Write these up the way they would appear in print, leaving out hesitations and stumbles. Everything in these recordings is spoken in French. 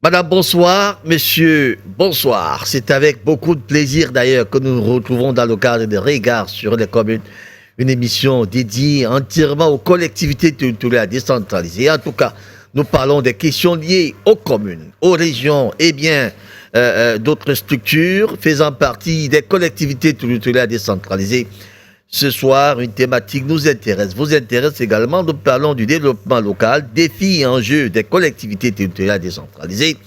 Madame, bonsoir. Monsieur, bonsoir. C'est avec beaucoup de plaisir d'ailleurs que nous nous retrouvons dans le cadre de Regards sur les communes, une émission dédiée entièrement aux collectivités territoriales décentralisées. En tout cas, nous parlons des questions liées aux communes, aux régions et bien d'autres structures faisant partie des collectivités territoriales décentralisées. Ce soir, une thématique nous intéresse, vous intéresse également. Nous parlons du développement local, défis et enjeux des collectivités territoriales décentralisées.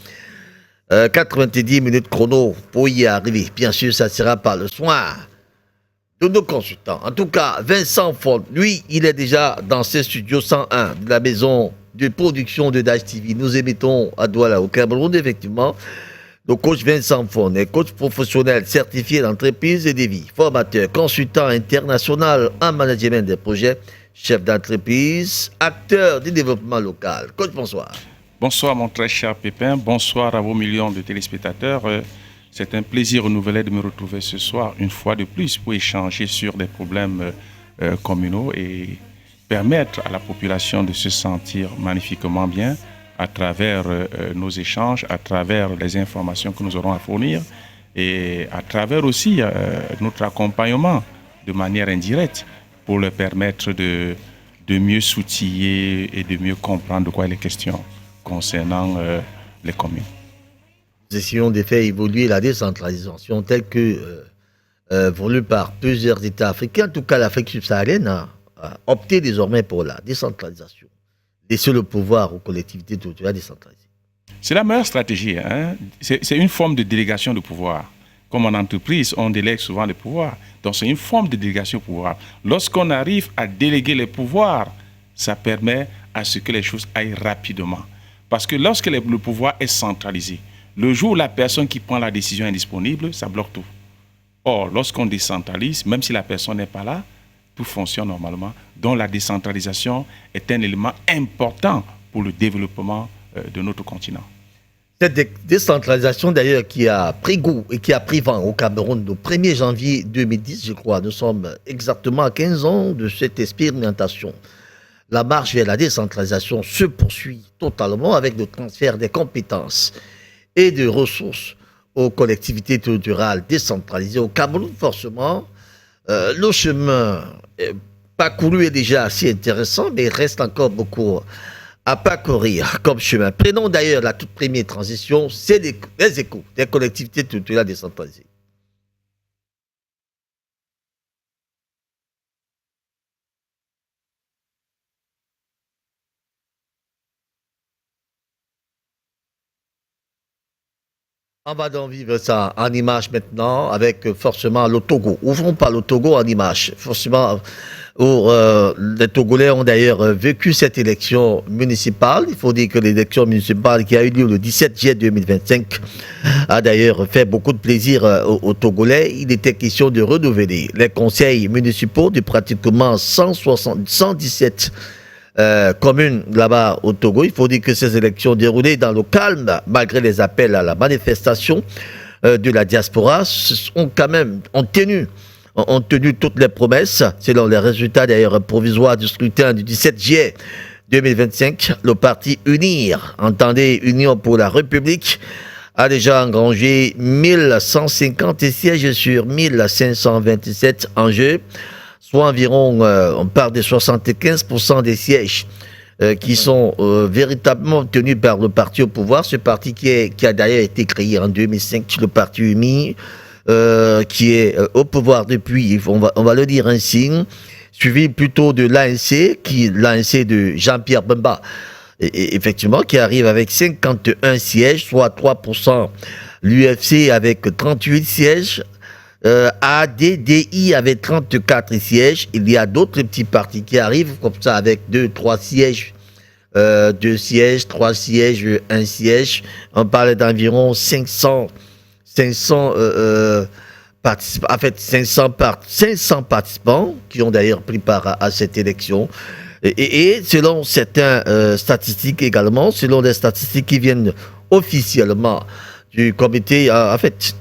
90 minutes chrono pour y arriver. Bien sûr, ça sera par le soin de nos consultants. En tout cas, Vincent Font, lui, il est déjà dans ses studios 101 de la maison de production de Dash TV. Nous émettons à Douala, au Cameroun, effectivement. Le coach Vincent Font est coach professionnel certifié d'entreprise et de vie, formateur, consultant international en management des projets, chef d'entreprise, acteur du développement local. Coach, bonsoir. Bonsoir mon très cher Pépin, bonsoir à vos millions de téléspectateurs. C'est un plaisir renouvelé de me retrouver ce soir une fois de plus pour échanger sur des problèmes communaux et permettre à la population de se sentir magnifiquement bien à travers nos échanges, à travers les informations que nous aurons à fournir et à travers aussi notre accompagnement de manière indirecte pour leur permettre de mieux s'outiller et de mieux comprendre de quoi il est question concernant les communes. Nous essayons de faire évoluer la décentralisation telle que voulue par plusieurs États africains. En tout cas, l'Afrique subsaharienne a opté désormais pour la décentralisation. Laisser le pouvoir aux collectivités territoriales décentralisées. C'est la meilleure stratégie. Hein? C'est une forme de délégation de pouvoir. Comme en entreprise, on délègue souvent les pouvoirs. Donc c'est une forme de délégation de pouvoir. Lorsqu'on arrive à déléguer les pouvoirs, ça permet à ce que les choses aillent rapidement. Parce que lorsque le pouvoir est centralisé, le jour où la personne qui prend la décision est disponible, ça bloque tout. Or, lorsqu'on décentralise, même si la personne n'est pas là, tout fonctionne normalement. Donc la décentralisation est un élément important pour le développement de notre continent. Cette décentralisation d'ailleurs qui a pris goût et qui a pris vent au Cameroun le 1er janvier 2010, je crois. Nous sommes exactement à 15 ans de cette expérimentation. La marche vers la décentralisation se poursuit totalement avec le transfert des compétences et de ressources aux collectivités territoriales décentralisées. Au Cameroun, forcément, le chemin parcouru est déjà assez intéressant, mais il reste encore beaucoup à parcourir comme chemin. Prenons d'ailleurs la toute première transition, c'est les échos des collectivités territoriales décentralisées. On va donc vivre ça en image maintenant avec forcément le Togo. Ouvrons par le Togo en image. Forcément, où les Togolais ont d'ailleurs vécu cette élection municipale. Il faut dire que l'élection municipale qui a eu lieu le 17 juillet 2025 a d'ailleurs fait beaucoup de plaisir aux Togolais. Il était question de renouveler les conseils municipaux de pratiquement 117 communes là-bas au Togo. Il faut dire que ces élections déroulées dans le calme, malgré les appels à la manifestation de la diaspora, ont tenu toutes les promesses, selon les résultats d'ailleurs provisoires du scrutin du 17 juillet 2025. Le parti UNIR, entendez Union pour la République, a déjà engrangé 1150 sièges sur 1527 en jeu, soit environ, on parle de 75% des sièges qui sont véritablement tenus par le parti au pouvoir. Ce parti qui a d'ailleurs été créé en 2005, le parti UNIR, qui est au pouvoir depuis, on va le dire ainsi, suivi plutôt de l'ANC de Jean-Pierre Bemba, et effectivement, qui arrive avec 51 sièges, soit 3%. L'UFC avec 38 sièges, ADDI avec 34 sièges. Il y a d'autres petits partis qui arrivent comme ça avec 2-3 sièges. 2 sièges, 3 sièges, 1 siège. On parle d'environ 500 participants, en fait 500 participants qui ont d'ailleurs pris part à cette élection. Et selon certaines statistiques également, selon les statistiques qui viennent officiellement du comité, en fait,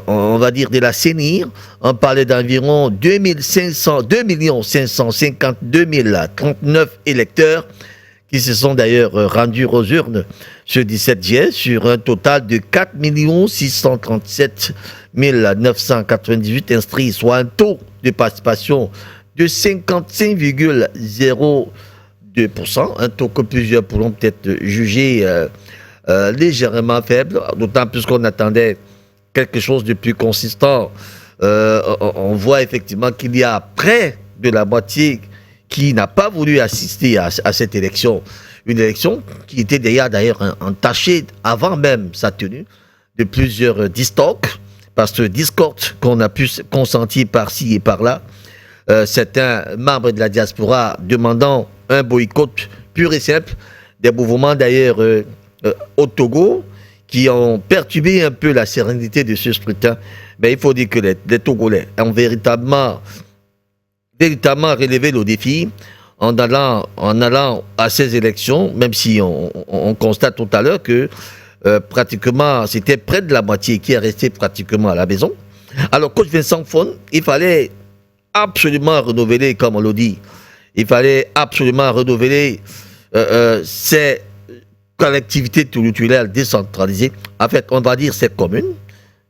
on va dire de la CENIR, on parlait d'environ 2 552 039 électeurs qui se sont d'ailleurs rendus aux urnes ce 17 juillet sur un total de 4 637 998 inscrits, soit un taux de participation de 55,02%, un taux que plusieurs pourront peut-être juger légèrement faible, d'autant plus qu'on attendait quelque chose de plus consistant. On voit effectivement qu'il y a près de la moitié qui n'a pas voulu assister à cette élection. Une élection qui était d'ailleurs entachée avant même sa tenue de plusieurs distorques, parce que discorde qu'on a pu consentir par-ci et par-là. Certains membres de la diaspora demandant un boycott pur et simple, des mouvements d'ailleurs au Togo qui ont perturbé un peu la sérénité de ce scrutin. Mais il faut dire que les Togolais ont véritablement relevé le défi en allant à ces élections, même si on constate tout à l'heure que pratiquement, c'était près de la moitié qui est resté pratiquement à la maison. Alors, coach Vincent Fon, il fallait absolument renouveler, comme on le dit, il fallait absolument renouveler ces collectivités territoriales décentralisées. En fait, on va dire ces communes,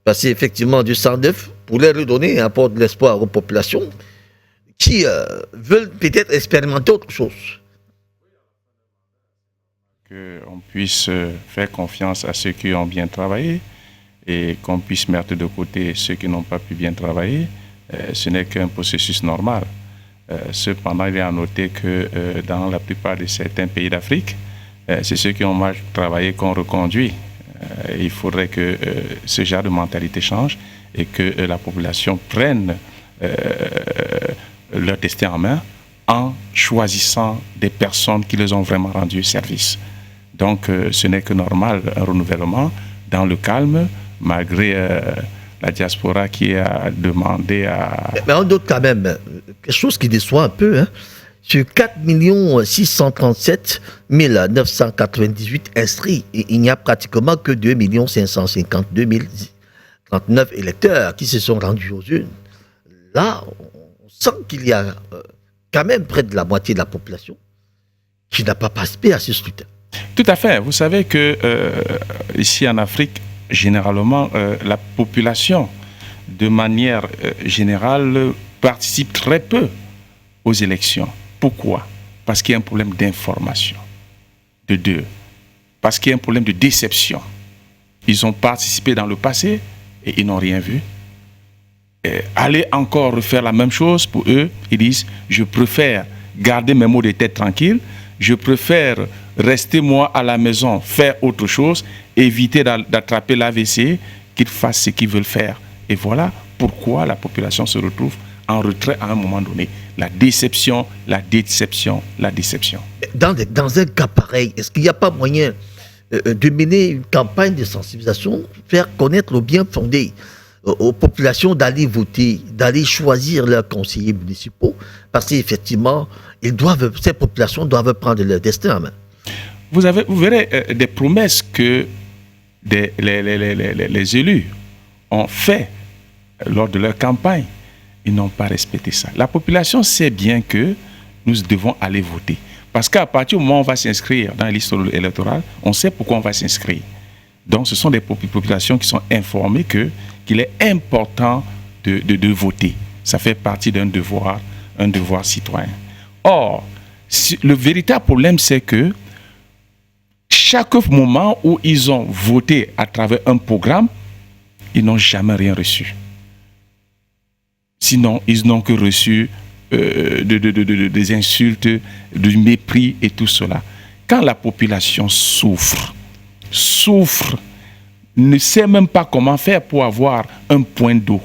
parce qu'effectivement, du 109, pour les redonner un peu de l'espoir aux populations qui veulent peut-être expérimenter autre chose. Qu'on puisse faire confiance à ceux qui ont bien travaillé et qu'on puisse mettre de côté ceux qui n'ont pas pu bien travailler. Ce n'est qu'un processus normal. Cependant, il est à noter que dans la plupart de certains pays d'Afrique, c'est ceux qui ont mal travaillé qu'on reconduit. Il faudrait que ce genre de mentalité change et que la population prenne leur destin en main en choisissant des personnes qui les ont vraiment rendu service. Donc, ce n'est que normal, un renouvellement dans le calme, malgré la diaspora qui a demandé à... Mais on note quand même quelque chose qui déçoit un peu. Hein. Sur 4 637 998 inscrits, il n'y a pratiquement que 2 552 039 électeurs qui se sont rendus aux urnes. Là, on sent qu'il y a quand même près de la moitié de la population qui n'a pas participé à ce scrutin. Tout à fait. Vous savez que ici en Afrique, généralement, la population, de manière générale, participe très peu aux élections. Pourquoi? Parce qu'il y a un problème d'information. De deux, parce qu'il y a un problème de déception. Ils ont participé dans le passé et ils n'ont rien vu. Aller encore refaire la même chose, pour eux, ils disent, je préfère garder mes mots de tête tranquilles, je préfère rester moi à la maison, faire autre chose, éviter d'attraper l'AVC, qu'ils fassent ce qu'ils veulent faire. Et voilà pourquoi la population se retrouve en retrait à un moment donné. La déception, la déception, la déception. Dans un cas pareil, est-ce qu'il n'y a pas moyen de mener une campagne de sensibilisation, faire connaître le bien fondé aux populations d'aller voter, d'aller choisir leurs conseillers municipaux, parce qu'effectivement, ces populations doivent prendre leur destin en main. Vous verrez des promesses que les élus ont fait lors de leur campagne. Ils n'ont pas respecté ça. La population sait bien que nous devons aller voter. Parce qu'à partir du moment où on va s'inscrire dans la liste électorale, on sait pourquoi on va s'inscrire. Donc ce sont des populations qui sont informées qu'il est important de voter. Ça fait partie d'un devoir citoyen. Or, le véritable problème, c'est que chaque moment où ils ont voté à travers un programme, ils n'ont jamais rien reçu. Sinon, ils n'ont que reçu des insultes, du mépris et tout cela. Quand la population souffre, ne sait même pas comment faire pour avoir un point d'eau,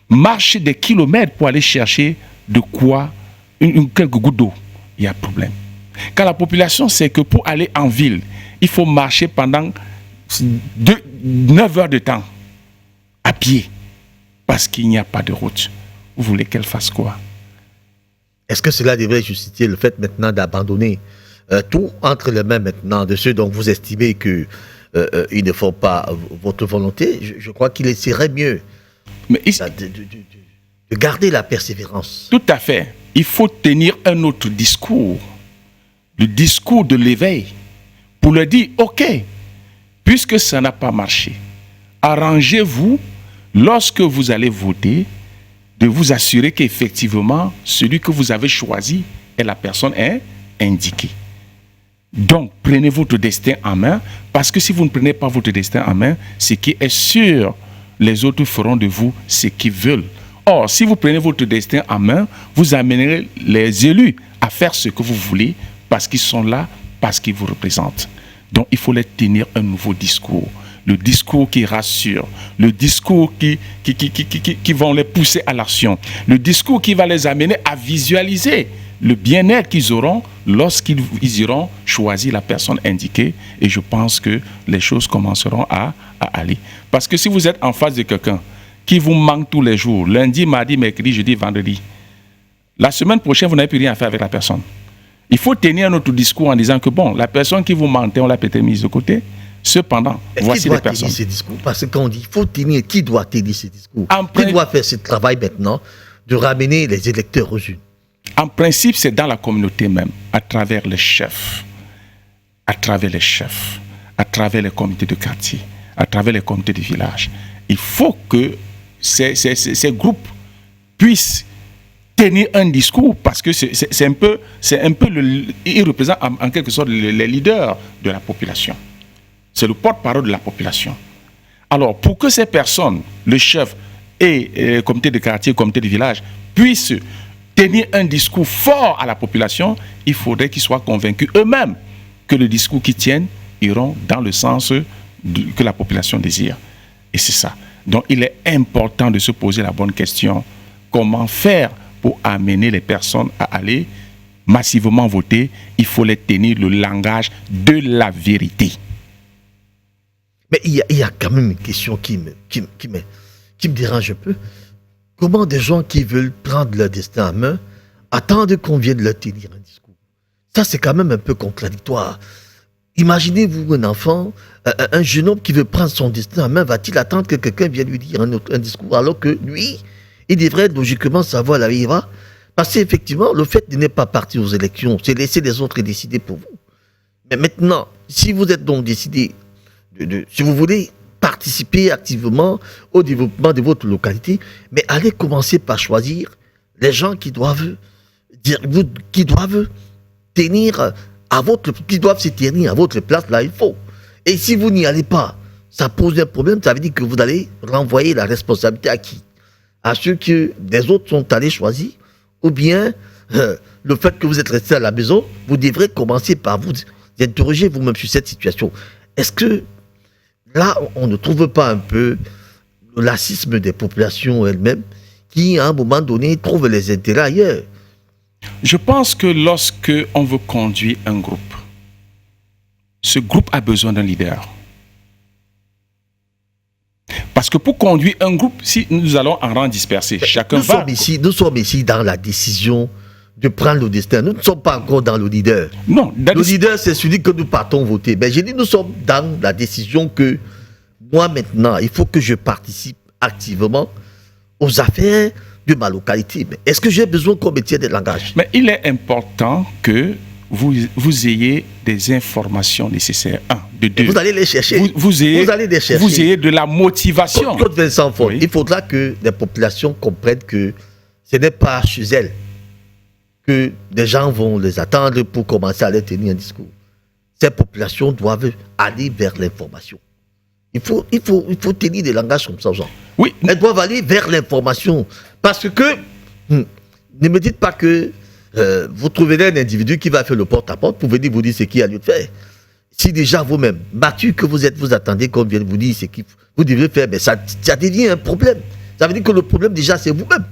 marcher des kilomètres pour aller chercher de quoi, quelques gouttes d'eau, il y a problème. Quand la population sait que pour aller en ville, il faut marcher pendant 9 heures de temps à pied parce qu'il n'y a pas de route. Vous voulez qu'elle fasse quoi? Est-ce que cela devrait justifier le fait maintenant d'abandonner tout entre les mains maintenant de ceux dont vous estimez qu'ils ne font pas votre volonté? Je crois qu'il serait mieux de garder la persévérance. Tout à fait. Il faut tenir un autre discours le discours de l'éveil pour leur dire, OK, puisque ça n'a pas marché, arrangez-vous, lorsque vous allez voter, de vous assurer qu'effectivement, celui que vous avez choisi est la personne indiquée. Donc, prenez votre destin en main, parce que si vous ne prenez pas votre destin en main, ce qui est sûr, les autres feront de vous ce qu'ils veulent. Or, si vous prenez votre destin en main, vous amènerez les élus à faire ce que vous voulez, parce qu'ils sont là, parce qu'ils vous représentent. Donc, il faut leur tenir un nouveau discours. Le discours qui rassure, le discours qui vont les pousser à l'action, le discours qui va les amener à visualiser le bien-être qu'ils auront lorsqu'ils iront choisir la personne indiquée. Et je pense que les choses commenceront à aller. Parce que si vous êtes en face de quelqu'un qui vous manque tous les jours, lundi, mardi, mercredi, jeudi, vendredi, la semaine prochaine, vous n'avez plus rien à faire avec la personne. Il faut tenir notre discours en disant que bon, la personne qui vous mentait, on l'a peut-être mise de côté. Cependant, voici les personnes. Qui doit tenir ces discours? Parce que quand on dit il faut tenir, qui doit tenir ces discours? Qui doit faire ce travail maintenant de ramener les électeurs aux urnes? En principe, c'est dans la communauté même, à travers les chefs, à travers les comités de quartier, à travers les comités de village. Il faut que ces groupes puissent tenir un discours, parce que c'est un peu ils représentent en quelque sorte les leaders de la population. C'est le porte-parole de la population. Alors, pour que ces personnes, le chef et le comité de quartier, le comité de village, puissent tenir un discours fort à la population, il faudrait qu'ils soient convaincus eux-mêmes que le discours qu'ils tiennent iront dans le sens que la population désire. Et c'est ça. Donc, il est important de se poser la bonne question. Comment faire pour amener les personnes à aller massivement voter? Il faut les tenir le langage de la vérité. Mais il y a quand même une question qui me dérange un peu. Comment des gens qui veulent prendre leur destin en main attendent qu'on vienne leur tenir un discours? Ça, c'est quand même un peu contradictoire. Imaginez-vous un enfant, un jeune homme qui veut prendre son destin en main, va-t-il attendre que quelqu'un vienne lui dire un discours alors que lui, il devrait logiquement savoir là où il va? Parce qu'effectivement, le fait de ne pas partir aux élections, c'est laisser les autres décider pour vous. Mais maintenant, si vous êtes donc décidé si vous voulez participer activement au développement de votre localité, mais allez commencer par choisir les gens qui doivent tenir qui doivent se tenir à votre place là il faut. Et si vous n'y allez pas, ça pose un problème. Ça veut dire que vous allez renvoyer la responsabilité à qui? À ceux que des autres sont allés choisir, ou bien le fait que vous êtes resté à la maison, vous devrez commencer par vous interroger vous-même sur cette situation. Est-ce que là, on ne trouve pas un peu le lassisme des populations elles-mêmes qui, à un moment donné, trouvent les intérêts ailleurs? Je pense que lorsque on veut conduire un groupe, ce groupe a besoin d'un leader. Parce que pour conduire un groupe, si nous allons en rang dispersé, chacun va... Nous sommes ici dans la décision de prendre le destin. Nous ne sommes pas encore dans le leader. Non. Le leader, c'est celui que nous partons voter. Ben, j'ai dit, nous sommes dans la décision que moi, maintenant, il faut que je participe activement aux affaires de ma localité. Mais est-ce que j'ai besoin qu'on me tienne des langages? Mais il est important que vous ayez des informations nécessaires. Un, de deux. Vous allez les chercher. Vous allez les chercher. Vous ayez de la motivation. Claude Vincent Ford, Oui. il faudra que les populations comprennent que ce n'est pas chez elles que des gens vont les attendre pour commencer à leur tenir un discours. Ces populations doivent aller vers l'information. Il faut tenir des langages comme ça, genre. Oui. Elles doivent aller vers l'information. Parce que, ne me dites pas que vous trouverez un individu qui va faire le porte-à-porte pour venir vous dire ce qu'il y a lieu de faire. Si déjà vous-même, battu que vous êtes, vous attendez qu'on vienne vous dire ce que vous devez faire, mais ça devient un problème. Ça veut dire que le problème déjà c'est vous-même.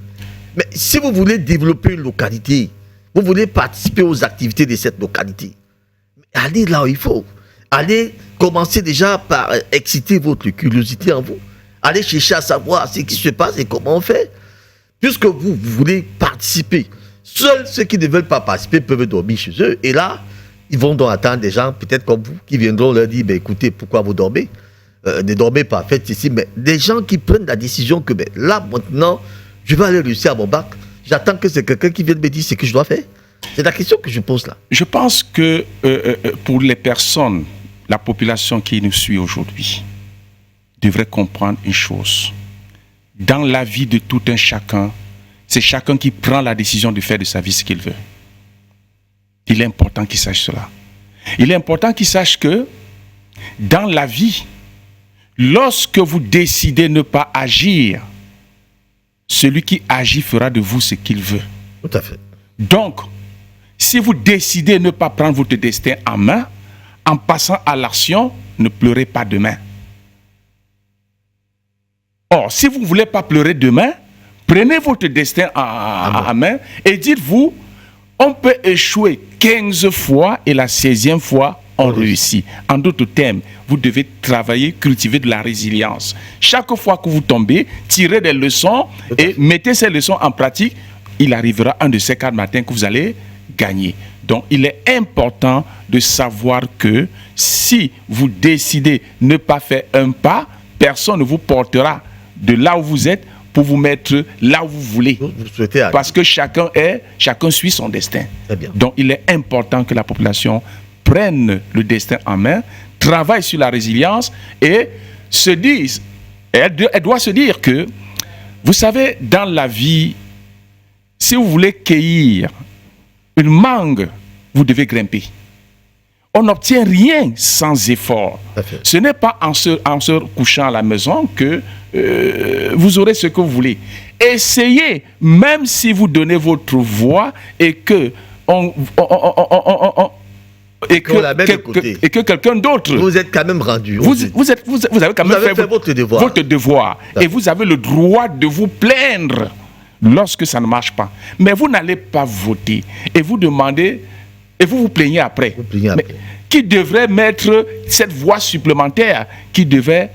Mais si vous voulez développer une localité, vous voulez participer aux activités de cette localité, allez là où il faut. Allez commencer déjà par exciter votre curiosité en vous. Allez chercher à savoir ce qui se passe et comment on fait. Puisque vous voulez participer. Seuls ceux qui ne veulent pas participer peuvent dormir chez eux. Et là, ils vont donc attendre des gens, peut-être comme vous, qui viendront leur dire, écoutez, pourquoi vous dormez? Ne dormez pas, faites ici. Mais des gens qui prennent la décision que là, maintenant, je vais aller réussir à mon bac. J'attends que c'est quelqu'un qui vienne me dire ce que je dois faire. C'est la question que je pose là. Je pense que pour les personnes, la population qui nous suit aujourd'hui, devrait comprendre une chose. Dans la vie de tout un chacun, c'est chacun qui prend la décision de faire de sa vie ce qu'il veut. Il est important qu'il sache cela. Il est important qu'il sache que dans la vie, lorsque vous décidez de ne pas agir, celui qui agit fera de vous ce qu'il veut. Tout à fait. Donc, si vous décidez de ne pas prendre votre destin en main, en passant à l'action, ne pleurez pas demain. Or, si vous ne voulez pas pleurer demain, prenez votre destin en main et dites-vous, on peut échouer 15 fois et la 16e fois, on réussit. En d'autres termes, vous devez travailler, cultiver de la résilience. Chaque fois que vous tombez, tirez des leçons et mettez ces leçons en pratique. Il arrivera un de ces 4 matins que vous allez gagner. Donc, il est important de savoir que si vous décidez de ne pas faire un pas, personne ne vous portera de là où vous êtes pour vous mettre là où vous voulez. Vous souhaitez aller. Parce que chacun suit son destin. Très bien. Donc, il est important que la population prenne le destin en main, travaille sur la résilience et se dise, elle doit se dire que, vous savez, dans la vie, si vous voulez cueillir une mangue, vous devez grimper. On n'obtient rien sans effort. Ce n'est pas en se couchant à la maison que vous aurez ce que vous voulez. Essayez, même si vous donnez votre voix et que quelqu'un d'autre. Vous êtes quand même rendu. Vous avez quand même fait votre devoir. Votre devoir. Et vous avez le droit de vous plaindre lorsque ça ne marche pas. Mais vous n'allez pas voter. Et vous demandez, et vous vous plaignez après. Mais qui devrait mettre cette voix supplémentaire qui devait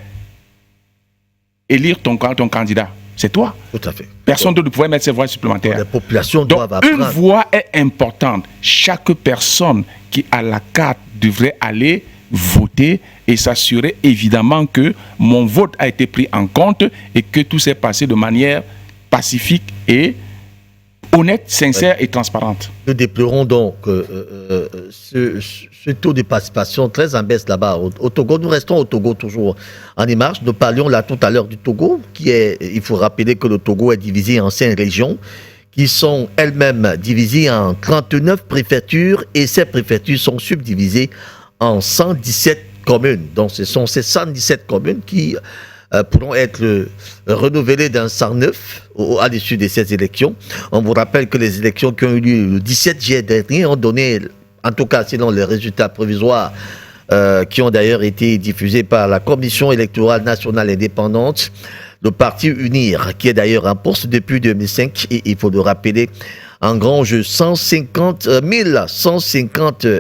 élire ton candidat? C'est toi. Tout à fait. Personne d'autre ne pouvait mettre cette voix supplémentaire. Les populations Donc, doivent apprendre. Une voix est importante. Chaque personne qui a la carte devrait aller voter et s'assurer évidemment que mon vote a été pris en compte et que tout s'est passé de manière pacifique et honnête, sincère et transparente. Nous déplorons donc ce taux de participation très en baisse là-bas au Togo. Nous restons au Togo toujours en image. Nous parlions là tout à l'heure du Togo, il faut rappeler que le Togo est divisé en 5 régions qui sont elles-mêmes divisées en 39 préfectures et ces préfectures sont subdivisées en 117 communes. Donc ce sont ces 117 communes qui pourront être renouvelés d'un 109 à l'issue de ces élections. On vous rappelle que les élections qui ont eu lieu le 17 juillet dernier ont donné, en tout cas selon les résultats provisoires, qui ont d'ailleurs été diffusés par la Commission électorale nationale indépendante, le parti UNIR, qui est d'ailleurs en poste depuis 2005, et il faut le rappeler, en grand jeu 150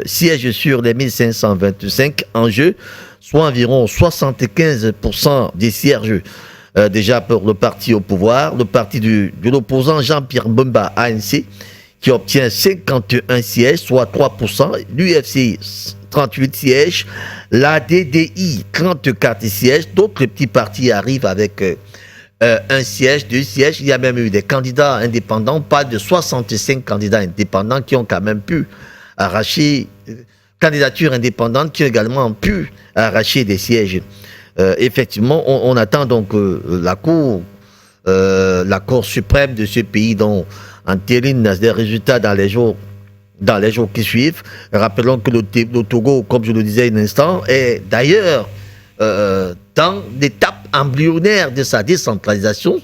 sièges sur les 1525 en jeu, soit environ 75% des sièges déjà pour le parti au pouvoir, le parti de l'opposant Jean-Pierre Bemba ANC, qui obtient 51 sièges, soit 3%, l'UFC 38 sièges, l'ADDI 34 sièges, d'autres petits partis arrivent avec un siège, 2 sièges. Il y a même eu des candidats indépendants, pas de 65 candidats indépendants qui ont quand même pu arracher, candidatures indépendantes qui ont également pu arracher des sièges. Effectivement, on attend donc la Cour suprême de ce pays dont entérine des résultats dans les jours qui suivent. Rappelons que le Togo, comme je le disais un instant, est d'ailleurs dans l'étape embryonnaire de sa décentralisation.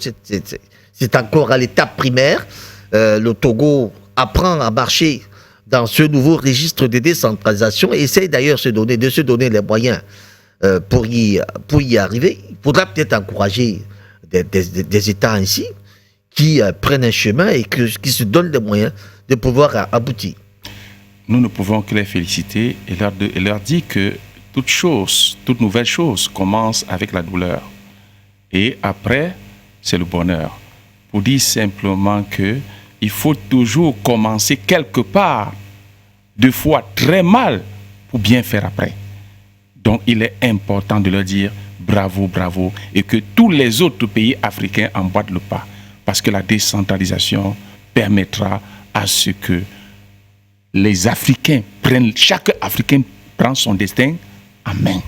C'est encore à l'étape primaire. Le Togo apprend à marcher dans ce nouveau registre de décentralisation et essaye d'ailleurs de se donner les moyens pour y arriver. Il faudra peut-être encourager des États ainsi qui prennent un chemin et qui se donnent les moyens de pouvoir aboutir. Nous ne pouvons que les féliciter et leur dire que toute nouvelle chose commence avec la douleur. Et après, c'est le bonheur. Pour dire simplement qu'il faut toujours commencer quelque part, deux fois très mal, pour bien faire après. Donc, il est important de leur dire bravo, bravo, et que tous les autres pays africains emboîtent le pas. Parce que la décentralisation permettra à ce que chaque Africain prend son destin en main.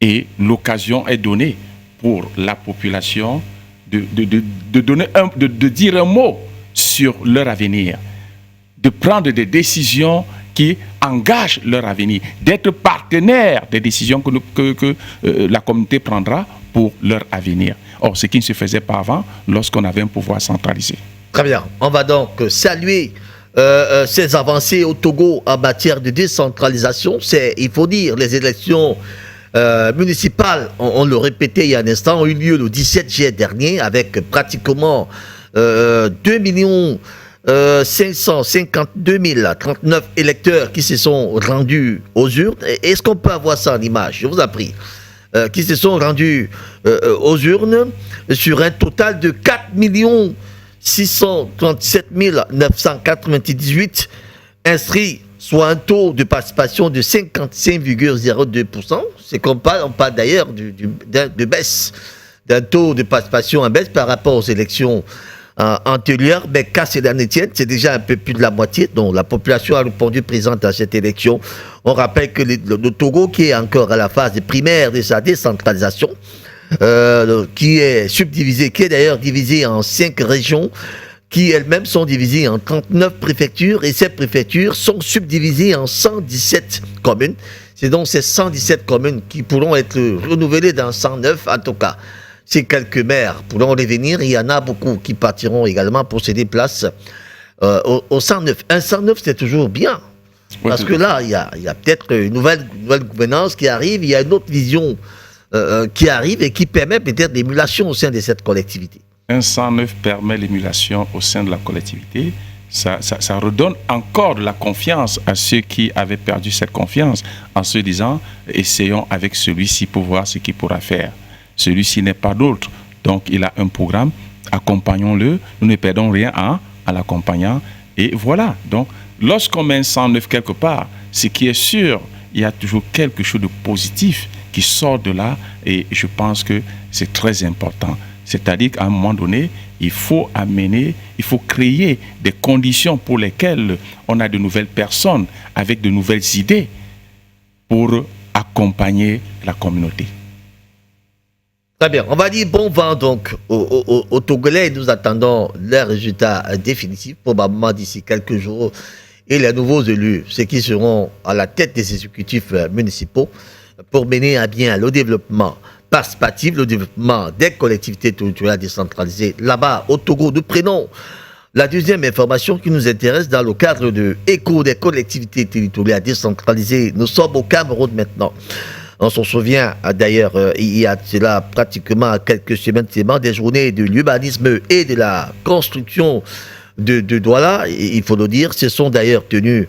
Et l'occasion est donnée pour la population de dire un mot sur leur avenir, de prendre des décisions qui engagent leur avenir, d'être partenaires des décisions que la communauté prendra pour leur avenir. Or, ce qui ne se faisait pas avant lorsqu'on avait un pouvoir centralisé. Très bien. On va donc saluer ces avancées au Togo en matière de décentralisation. C'est, il faut dire, les élections municipales, on le répétait il y a un instant, ont eu lieu le 17 juillet dernier avec pratiquement 2 552 039 électeurs qui se sont rendus aux urnes. Est-ce qu'on peut avoir ça en image? Je vous en prie. Qui se sont rendus aux urnes sur un total de 4 637 998 inscrits, soit un taux de participation de 55,02%. C'est qu'on parle, on parle d'ailleurs de baisse, d'un taux de participation en baisse par rapport aux élections antérieures, mais qu'à cela ne tienne, c'est déjà un peu plus de la moitié, donc la population a répondu présente à cette élection. On rappelle que le Togo, qui est encore à la phase primaire de sa décentralisation, qui est subdivisé, qui est d'ailleurs divisé en 5 régions, qui elles-mêmes sont divisées en 39 préfectures, et ces préfectures sont subdivisées en 117 communes. C'est donc ces 117 communes qui pourront être renouvelées dans 109, en tout cas. Ces quelques maires pourront revenir, il y en a beaucoup qui partiront également pour céder place au 109. Un 109, c'est toujours bien. Parce que là, il y a peut-être une nouvelle gouvernance qui arrive, il y a une autre vision qui arrive et qui permet peut-être l'émulation au sein de cette collectivité. Un 109 permet l'émulation au sein de la collectivité. Ça redonne encore de la confiance à ceux qui avaient perdu cette confiance en se disant, essayons avec celui-ci pour voir ce qu'il pourra faire. Celui-ci n'est pas d'autre. Donc, il a un programme, accompagnons-le. Nous ne perdons rien en l'accompagnant. Et voilà. Donc, lorsqu'on met un 109 quelque part, ce qui est sûr, il y a toujours quelque chose de positif qui sort de là. Et je pense que c'est très important. C'est-à-dire qu'à un moment donné, il faut créer des conditions pour lesquelles on a de nouvelles personnes avec de nouvelles idées pour accompagner la communauté. Très bien. On va dire bon vent donc aux Togolais. Nous attendons leurs résultats définitifs, probablement d'ici quelques jours. Et les nouveaux élus, ceux qui seront à la tête des exécutifs municipaux, pour mener à bien le développement participatif, le développement des collectivités territoriales décentralisées. Là-bas, au Togo, nous prenons la deuxième information qui nous intéresse dans le cadre de l'écho des collectivités territoriales décentralisées. Nous sommes au Cameroun maintenant. On s'en souvient d'ailleurs, il y a cela pratiquement quelques semaines seulement, des journées de l'urbanisme et de la construction de Douala. Il faut le dire, se sont d'ailleurs tenues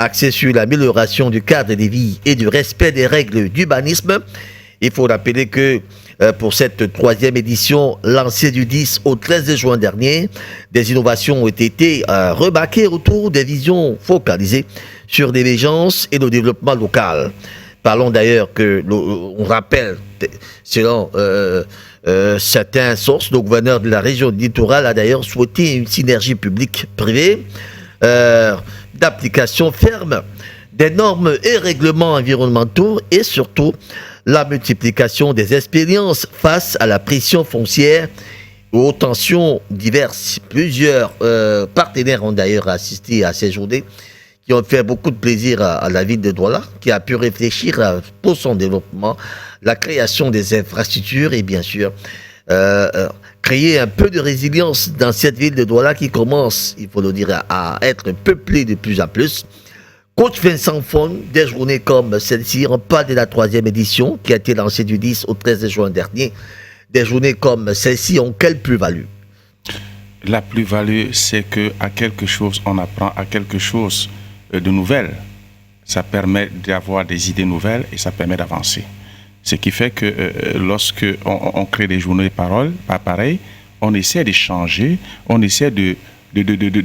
axées sur l'amélioration du cadre de vie et du respect des règles d'urbanisme. Il faut rappeler que pour cette troisième édition lancée du 10 au 13 juin dernier, des innovations ont été remarquées autour des visions focalisées sur l'émergence et le développement local. Parlons d'ailleurs on rappelle, selon certaines sources, le gouverneur de la région littorale a d'ailleurs souhaité une synergie publique-privée d'application ferme des normes et règlements environnementaux et surtout la multiplication des expériences face à la pression foncière ou aux tensions diverses. Plusieurs partenaires ont d'ailleurs assisté à ces journées qui ont fait beaucoup de plaisir à la ville de Douala, qui a pu réfléchir pour son développement, la création des infrastructures et bien sûr créer un peu de résilience dans cette ville de Douala qui commence, il faut le dire, à être peuplée de plus en plus. Coach Vincent Fon, des journées comme celle-ci, on parle de la troisième édition qui a été lancée du 10 au 13 juin dernier. Des journées comme celle-ci ont quelle plus-value? La plus-value, c'est qu'à quelque chose, on apprend à quelque chose de nouvelles. Ça permet d'avoir des idées nouvelles et ça permet d'avancer. Ce qui fait que lorsque on crée des journées de parole, pas pareil, on essaie d'échanger, on essaie de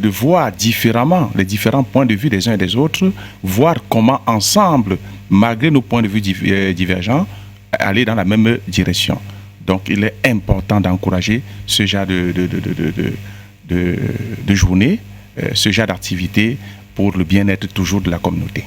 voir différemment les différents points de vue des uns et des autres, voir comment ensemble, malgré nos points de vue divergents, aller dans la même direction. Donc il est important d'encourager ce genre de journée, ce genre d'activité pour le bien-être toujours de la communauté.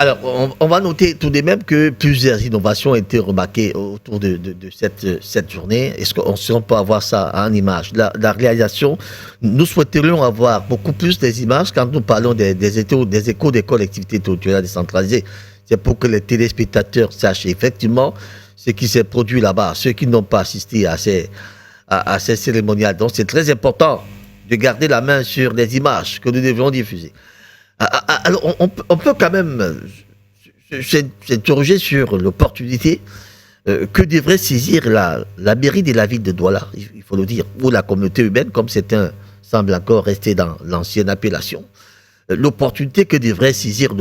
Alors, on va noter tout de même que plusieurs innovations ont été remarquées autour de cette journée. Est-ce qu'on peut avoir ça en image? La réalisation, nous souhaiterions avoir beaucoup plus des images quand nous parlons des échos des collectivités territoriales décentralisées. C'est pour que les téléspectateurs sachent effectivement ce qui s'est produit là-bas, ceux qui n'ont pas assisté à ces cérémoniales. Donc, c'est très important de garder la main sur les images que nous devons diffuser. Alors, on peut quand même s'interroger sur l'opportunité que devrait saisir la mairie de la ville de Douala, il faut le dire, ou la communauté urbaine, comme certains semblent encore rester dans l'ancienne appellation. L'opportunité que devrait saisir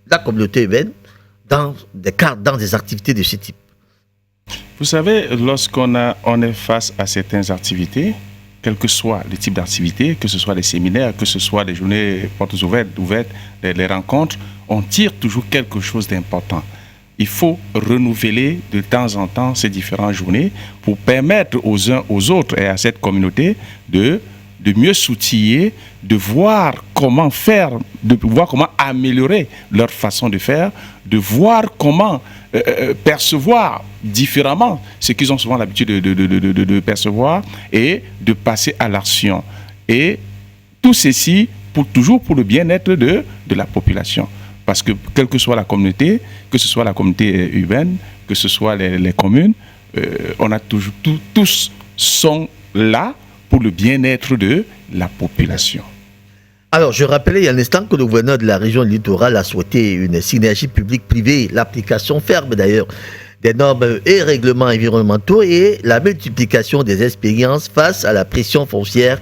la communauté urbaine dans des activités de ce type. Vous savez, lorsqu'on est face à certaines activités, quel que soit le type d'activité, que ce soit des séminaires, que ce soit des journées portes ouvertes, les rencontres, on tire toujours quelque chose d'important. Il faut renouveler de temps en temps ces différentes journées pour permettre aux uns aux autres et à cette communauté de mieux s'outiller, de voir comment faire, de voir comment améliorer leur façon de faire, de voir comment percevoir différemment ce qu'ils ont souvent l'habitude de percevoir et de passer à l'action. Et tout ceci toujours pour le bien-être de la population. Parce que quelle que soit la communauté, que ce soit la communauté urbaine, que ce soit les communes, on a toujours, tous sont là pour le bien-être de la population. Alors, je rappelais il y a un instant que le gouverneur de la région littorale a souhaité une synergie publique-privée, l'application ferme d'ailleurs des normes et règlements environnementaux et la multiplication des expériences face à la pression foncière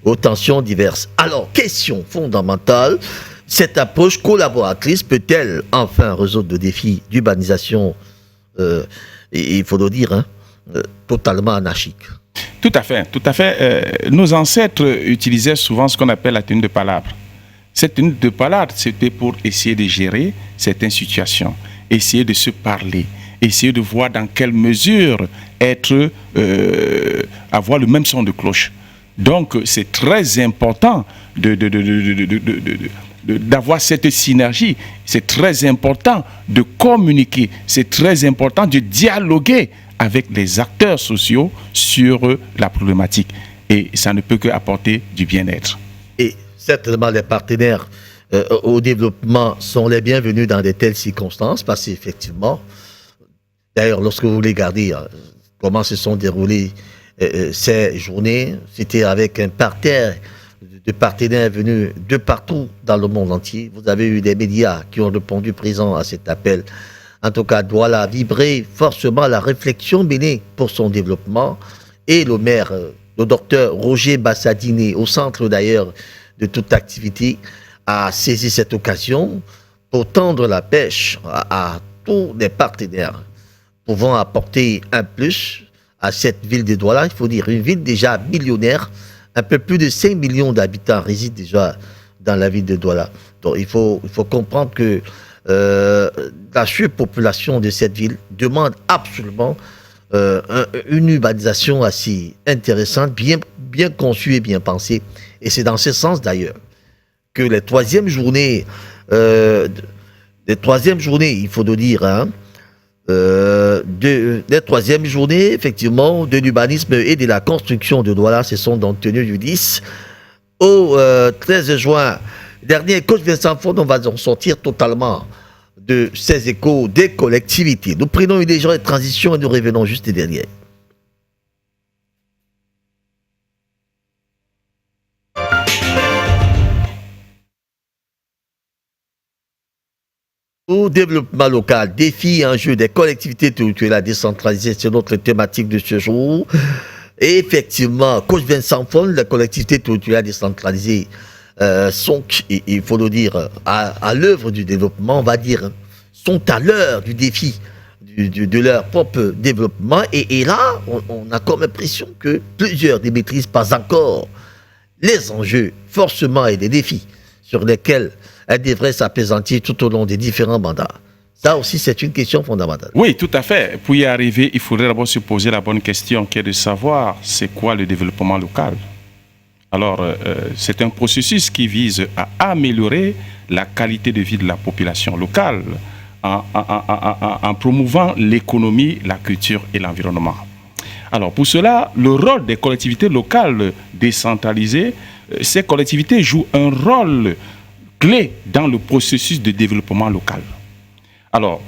et aux tensions diverses. Alors, question fondamentale, cette approche collaboratrice peut-elle enfin résoudre le défi d'urbanisation, il faut le dire, totalement anarchique? Tout à fait. Nos ancêtres utilisaient souvent ce qu'on appelle la tenue de palabre. Cette tenue de palabre, c'était pour essayer de gérer certaines situations, essayer de se parler, essayer de voir dans quelle mesure avoir le même son de cloche. Donc, c'est très important d'avoir cette synergie. C'est très important de communiquer. C'est très important de dialoguer avec les acteurs sociaux sur la problématique. Et ça ne peut qu'apporter du bien-être. Et certainement, les partenaires au développement sont les bienvenus dans de telles circonstances, parce qu'effectivement, d'ailleurs, lorsque vous regardez comment se sont déroulées ces journées, c'était avec un parterre de partenaires venus de partout dans le monde entier. Vous avez eu des médias qui ont répondu présents à cet appel. En tout cas, Douala a vibré forcément la réflexion menée pour son développement. Et le maire, le docteur Roger Bassadini, au centre d'ailleurs de toute activité, a saisi cette occasion pour tendre la pêche à tous les partenaires pouvant apporter un plus à cette ville de Douala. Il faut dire une ville déjà millionnaire. Un peu plus de 5 millions d'habitants résident déjà dans la ville de Douala. Donc il faut comprendre que la surpopulation de cette ville demande absolument une urbanisation assez intéressante, bien conçue et bien pensée. Et c'est dans ce sens d'ailleurs que les troisièmes journées, il faut le dire, les troisièmes journées, effectivement, de l'urbanisme et de la construction de Douala se sont donc tenues du 10 au 13 juin dernier. Coach Vincent Fond, on va en sortir totalement de ces échos des collectivités. Nous prenons une légère transition et nous revenons juste derrière. Au développement local, défis et enjeux des collectivités territoriales décentralisées, c'est notre thématique de ce jour. Et effectivement, Coach Vincent Fond, les collectivités territoriales décentralisées sont, il faut le dire, à l'œuvre du développement, on va dire, sont à l'heure du défi de leur propre développement. Et là, on a comme impression que plusieurs ne maîtrisent pas encore les enjeux, forcément, et les défis sur lesquels elles devraient s'apaisantir tout au long des différents mandats. Ça aussi, c'est une question fondamentale. Oui, tout à fait. Pour y arriver, il faudrait d'abord se poser la bonne question qui est de savoir c'est quoi le développement local. Alors, c'est un processus qui vise à améliorer la qualité de vie de la population locale en promouvant l'économie, la culture et l'environnement. Alors, pour cela, le rôle des collectivités locales décentralisées, ces collectivités jouent un rôle clé dans le processus de développement local. Alors,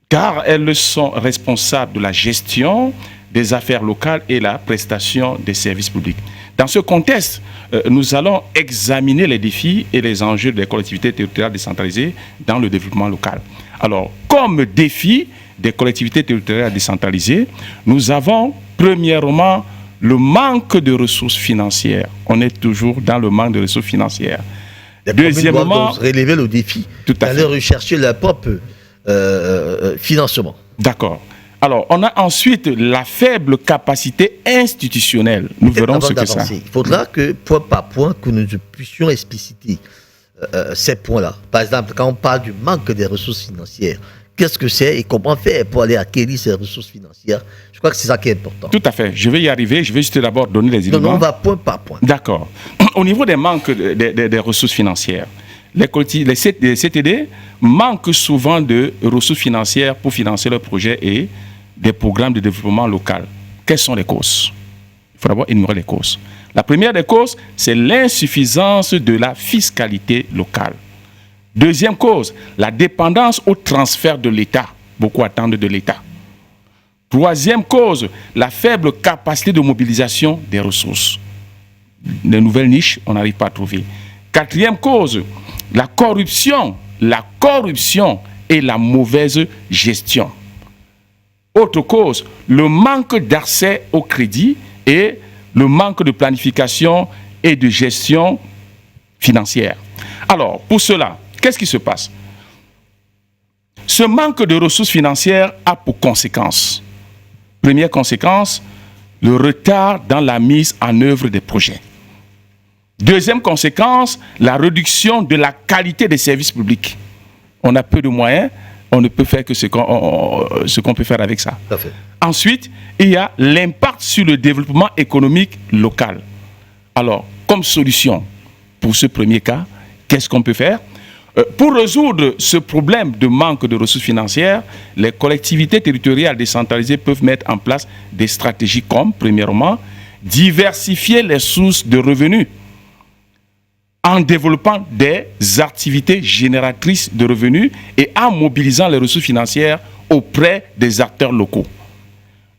car elles sont responsables de la gestion des affaires locales et la prestation des services publics. Dans ce contexte, nous allons examiner les défis et les enjeux des collectivités territoriales décentralisées dans le développement local. Alors, comme défi des collectivités territoriales décentralisées, nous avons premièrement le manque de ressources financières. On est toujours dans le manque de ressources financières. Deuxièmement, relever le défi d'aller rechercher leur propre financement. D'accord. Alors, on a ensuite la faible capacité institutionnelle. Nous verrons ce que ça. Il faudra que, point par point, que nous puissions expliciter ces points-là. Par exemple, quand on parle du manque des ressources financières, qu'est-ce que c'est et comment faire pour aller acquérir ces ressources financières? Je crois que c'est ça qui est important. Tout à fait. Je vais y arriver. Je vais juste d'abord donner les éléments. Non, on va point par point. D'accord. Au niveau des manques des ressources financières, les CTD manquent souvent de ressources financières pour financer leurs projets et des programmes de développement local. Quelles sont les causes? Il faut d'abord énumérer les causes. La première des causes, c'est l'insuffisance de la fiscalité locale. Deuxième cause, la dépendance au transfert de l'État. Beaucoup attendent de l'État. Troisième cause, la faible capacité de mobilisation des ressources. De nouvelles niches, on n'arrive pas à trouver. Quatrième cause, la corruption et la mauvaise gestion. Autre cause, le manque d'accès au crédit et le manque de planification et de gestion financière. Alors, pour cela, qu'est-ce qui se passe? Ce manque de ressources financières a pour conséquence, première conséquence, le retard dans la mise en œuvre des projets. Deuxième conséquence, la réduction de la qualité des services publics. On a peu de moyens, on ne peut faire que ce qu'on peut faire avec ça. Ensuite, il y a l'impact sur le développement économique local. Alors, comme solution pour ce premier cas, qu'est-ce qu'on peut faire? Pour résoudre ce problème de manque de ressources financières, les collectivités territoriales décentralisées peuvent mettre en place des stratégies comme, premièrement, diversifier les sources de revenus en développant des activités génératrices de revenus et en mobilisant les ressources financières auprès des acteurs locaux.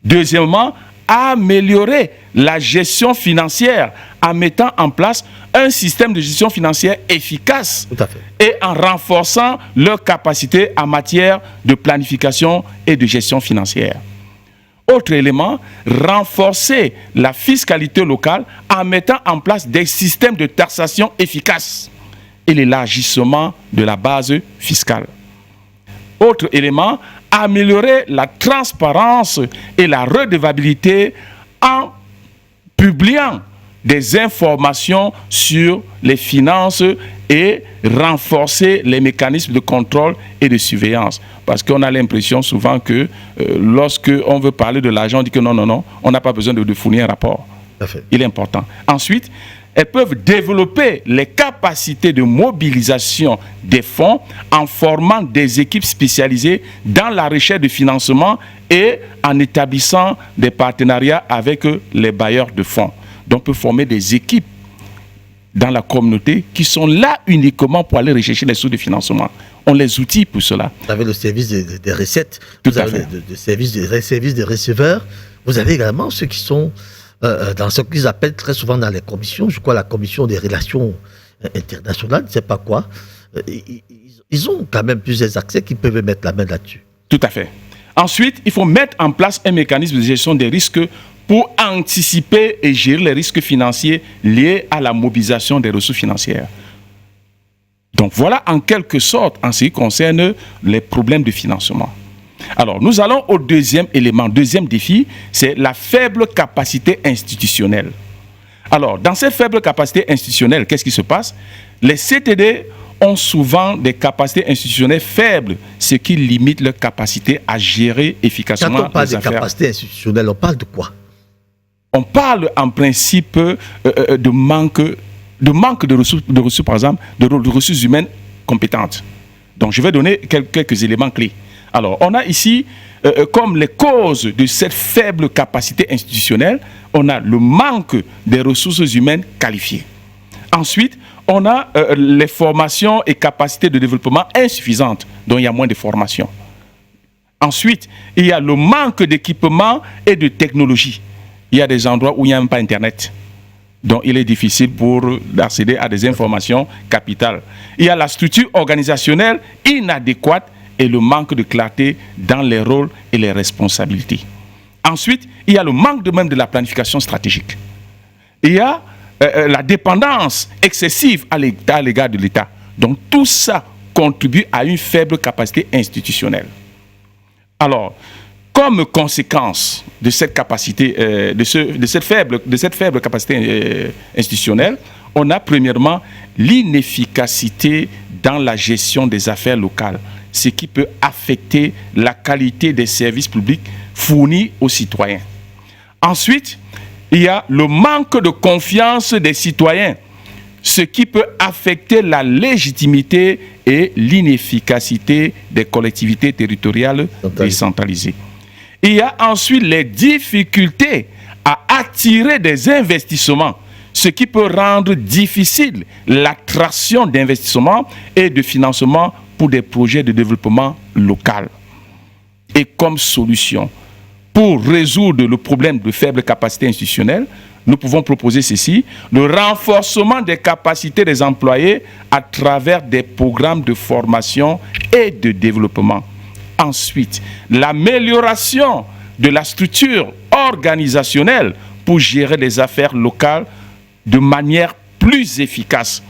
Deuxièmement, améliorer la gestion financière en mettant en place un système de gestion financière efficace et en renforçant leur capacité en matière de planification et de gestion financière. Autre élément, renforcer la fiscalité locale en mettant en place des systèmes de taxation efficaces et l'élargissement de la base fiscale. Autre élément, améliorer la transparence et la redevabilité en publiant des informations sur les finances et renforcer les mécanismes de contrôle et de surveillance. Parce qu'on a l'impression souvent que lorsque on veut parler de l'argent, on dit que non, on n'a pas besoin de fournir un rapport. Il est important. Ensuite, elles peuvent développer les capacités de mobilisation des fonds en formant des équipes spécialisées dans la recherche de financement et en établissant des partenariats avec les bailleurs de fonds. Donc, on peut former des équipes dans la communauté qui sont là uniquement pour aller rechercher les sources de financement. On les outille pour cela. Vous avez le service des recettes, vous avez le service des receveurs, vous avez également ceux qui sont dans ce qu'ils appellent très souvent dans les commissions, je crois la commission des relations internationales, je ne sais pas quoi, ils ont quand même plusieurs accès qui peuvent mettre la main là-dessus. Tout à fait. Ensuite, il faut mettre en place un mécanisme de gestion des risques pour anticiper et gérer les risques financiers liés à la mobilisation des ressources financières. Donc voilà en quelque sorte en ce qui concerne les problèmes de financement. Alors nous allons au deuxième élément, deuxième défi, c'est la faible capacité institutionnelle. Alors dans cette faible capacité institutionnelle, qu'est-ce qui se passe? Les CTD ont souvent des capacités institutionnelles faibles, ce qui limite leur capacité à gérer efficacement les affaires. Quand on parle de capacité institutionnelle, on parle de quoi? on parle en principe de manque de ressources, par exemple, de ressources humaines compétentes. Donc, je vais donner quelques éléments clés. Alors, on a ici, comme les causes de cette faible capacité institutionnelle, on a le manque des ressources humaines qualifiées. Ensuite, on a les formations et capacités de développement insuffisantes, dont il y a moins de formation. Ensuite, il y a le manque d'équipement et de technologie. Il y a des endroits où il n'y a même pas Internet. Donc, il est difficile d'accéder à des informations capitales. Il y a la structure organisationnelle inadéquate et le manque de clarté dans les rôles et les responsabilités. Ensuite, il y a le manque même de la planification stratégique. Il y a la dépendance excessive à l'égard de l'État. Donc, tout ça contribue à une faible capacité institutionnelle. Alors, comme conséquence de cette capacité, de cette faible capacité institutionnelle, on a premièrement l'inefficacité dans la gestion des affaires locales, ce qui peut affecter la qualité des services publics fournis aux citoyens. Ensuite, il y a le manque de confiance des citoyens, ce qui peut affecter la légitimité et l'inefficacité des collectivités territoriales décentralisées. Il y a ensuite les difficultés à attirer des investissements, ce qui peut rendre difficile l'attraction d'investissements et de financement pour des projets de développement local. Et comme solution, pour résoudre le problème de faible capacité institutionnelle, nous pouvons proposer ceci: le renforcement des capacités des employés à travers des programmes de formation et de développement. Ensuite, l'amélioration de la structure organisationnelle pour gérer les affaires locales de manière plus efficace.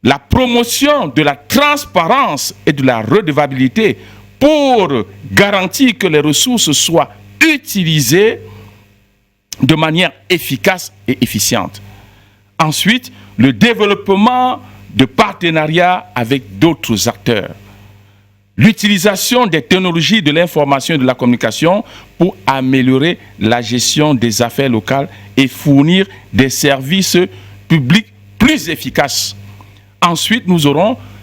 La promotion de la transparence et de la redevabilité pour garantir que les ressources soient utilisées de manière efficace et efficiente. Ensuite, le développement de partenariats avec d'autres acteurs. L'utilisation des technologies de l'information et de la communication pour améliorer la gestion des affaires locales et fournir des services publics plus efficaces. Ensuite,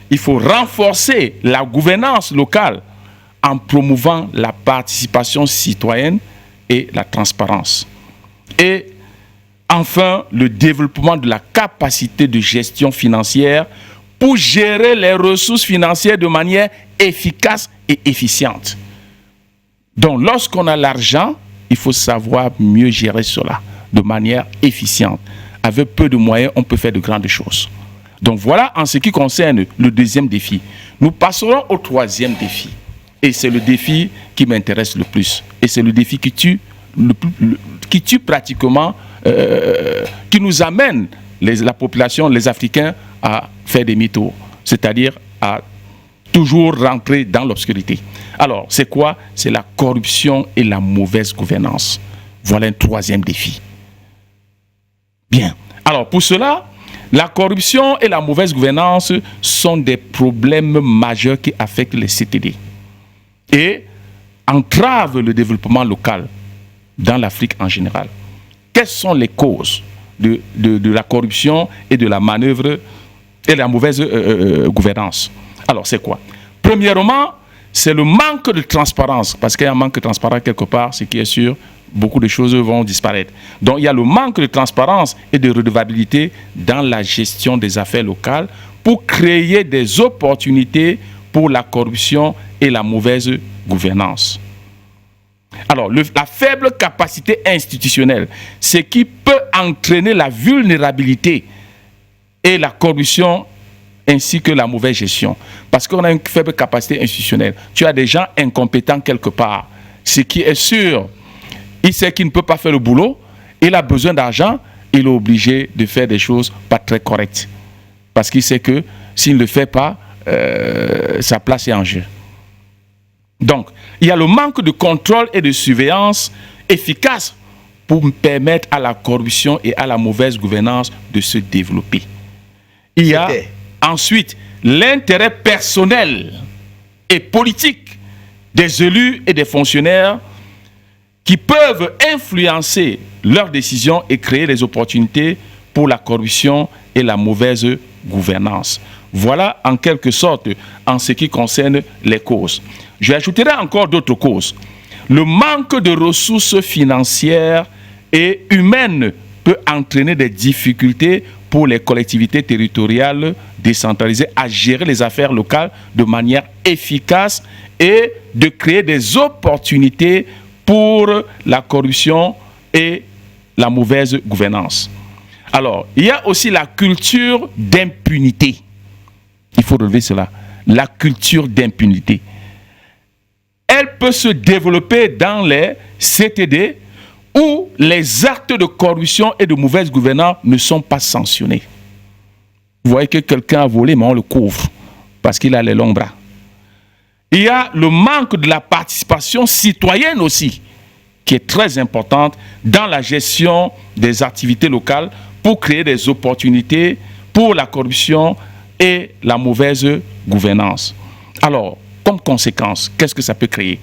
il faut renforcer la gouvernance locale en promouvant la participation citoyenne et la transparence. Et enfin, le développement de la capacité de gestion financière pour gérer les ressources financières de manière efficace et efficiente. Donc, lorsqu'on a l'argent, il faut savoir mieux gérer cela de manière efficiente. Avec peu de moyens, on peut faire de grandes choses. Donc, voilà en ce qui concerne le deuxième défi. Nous passerons au troisième défi. Et c'est le défi qui m'intéresse le plus. Et c'est le défi qui tue pratiquement, qui nous amène, la population, les Africains, à faire des mythos, c'est-à-dire à toujours rentrer dans l'obscurité. Alors, c'est quoi? C'est la corruption et la mauvaise gouvernance. Voilà un troisième défi. Bien. Alors, pour cela, la corruption et la mauvaise gouvernance sont des problèmes majeurs qui affectent les CTD et entravent le développement local dans l'Afrique en général. Quelles sont les causes de la corruption et de la manœuvre et de la mauvaise gouvernance? Alors, c'est quoi? Premièrement, c'est le manque de transparence, parce qu'il y a un manque de transparence quelque part, ce qui est sûr, beaucoup de choses vont disparaître. Donc, il y a le manque de transparence et de redevabilité dans la gestion des affaires locales pour créer des opportunités pour la corruption et la mauvaise gouvernance. Alors, la faible capacité institutionnelle, ce qui peut entraîner la vulnérabilité et la corruption ainsi que la mauvaise gestion. Parce qu'on a une faible capacité institutionnelle. Tu as des gens incompétents quelque part. Ce qui est sûr, il sait qu'il ne peut pas faire le boulot, il a besoin d'argent, il est obligé de faire des choses pas très correctes. Parce qu'il sait que s'il ne le fait pas, sa place est en jeu. Donc, il y a le manque de contrôle et de surveillance efficace pour permettre à la corruption et à la mauvaise gouvernance de se développer. Il y a ensuite l'intérêt personnel et politique des élus et des fonctionnaires qui peuvent influencer leurs décisions et créer des opportunités pour la corruption et la mauvaise gouvernance. Voilà en quelque sorte en ce qui concerne les causes. J'ajouterai encore d'autres causes. Le manque de ressources financières et humaines peut entraîner des difficultés pour les collectivités territoriales décentralisées à gérer les affaires locales de manière efficace et de créer des opportunités pour la corruption et la mauvaise gouvernance. Alors, il y a aussi la culture d'impunité. Il faut relever cela. La culture d'impunité. Elle peut se développer dans les CTD où les actes de corruption et de mauvaise gouvernance ne sont pas sanctionnés. Vous voyez que quelqu'un a volé, mais on le couvre parce qu'il a les longs bras. Il y a le manque de la participation citoyenne aussi, qui est très importante dans la gestion des activités locales pour créer des opportunités pour la corruption et la mauvaise gouvernance. Alors, comme conséquence, qu'est-ce que ça peut créer?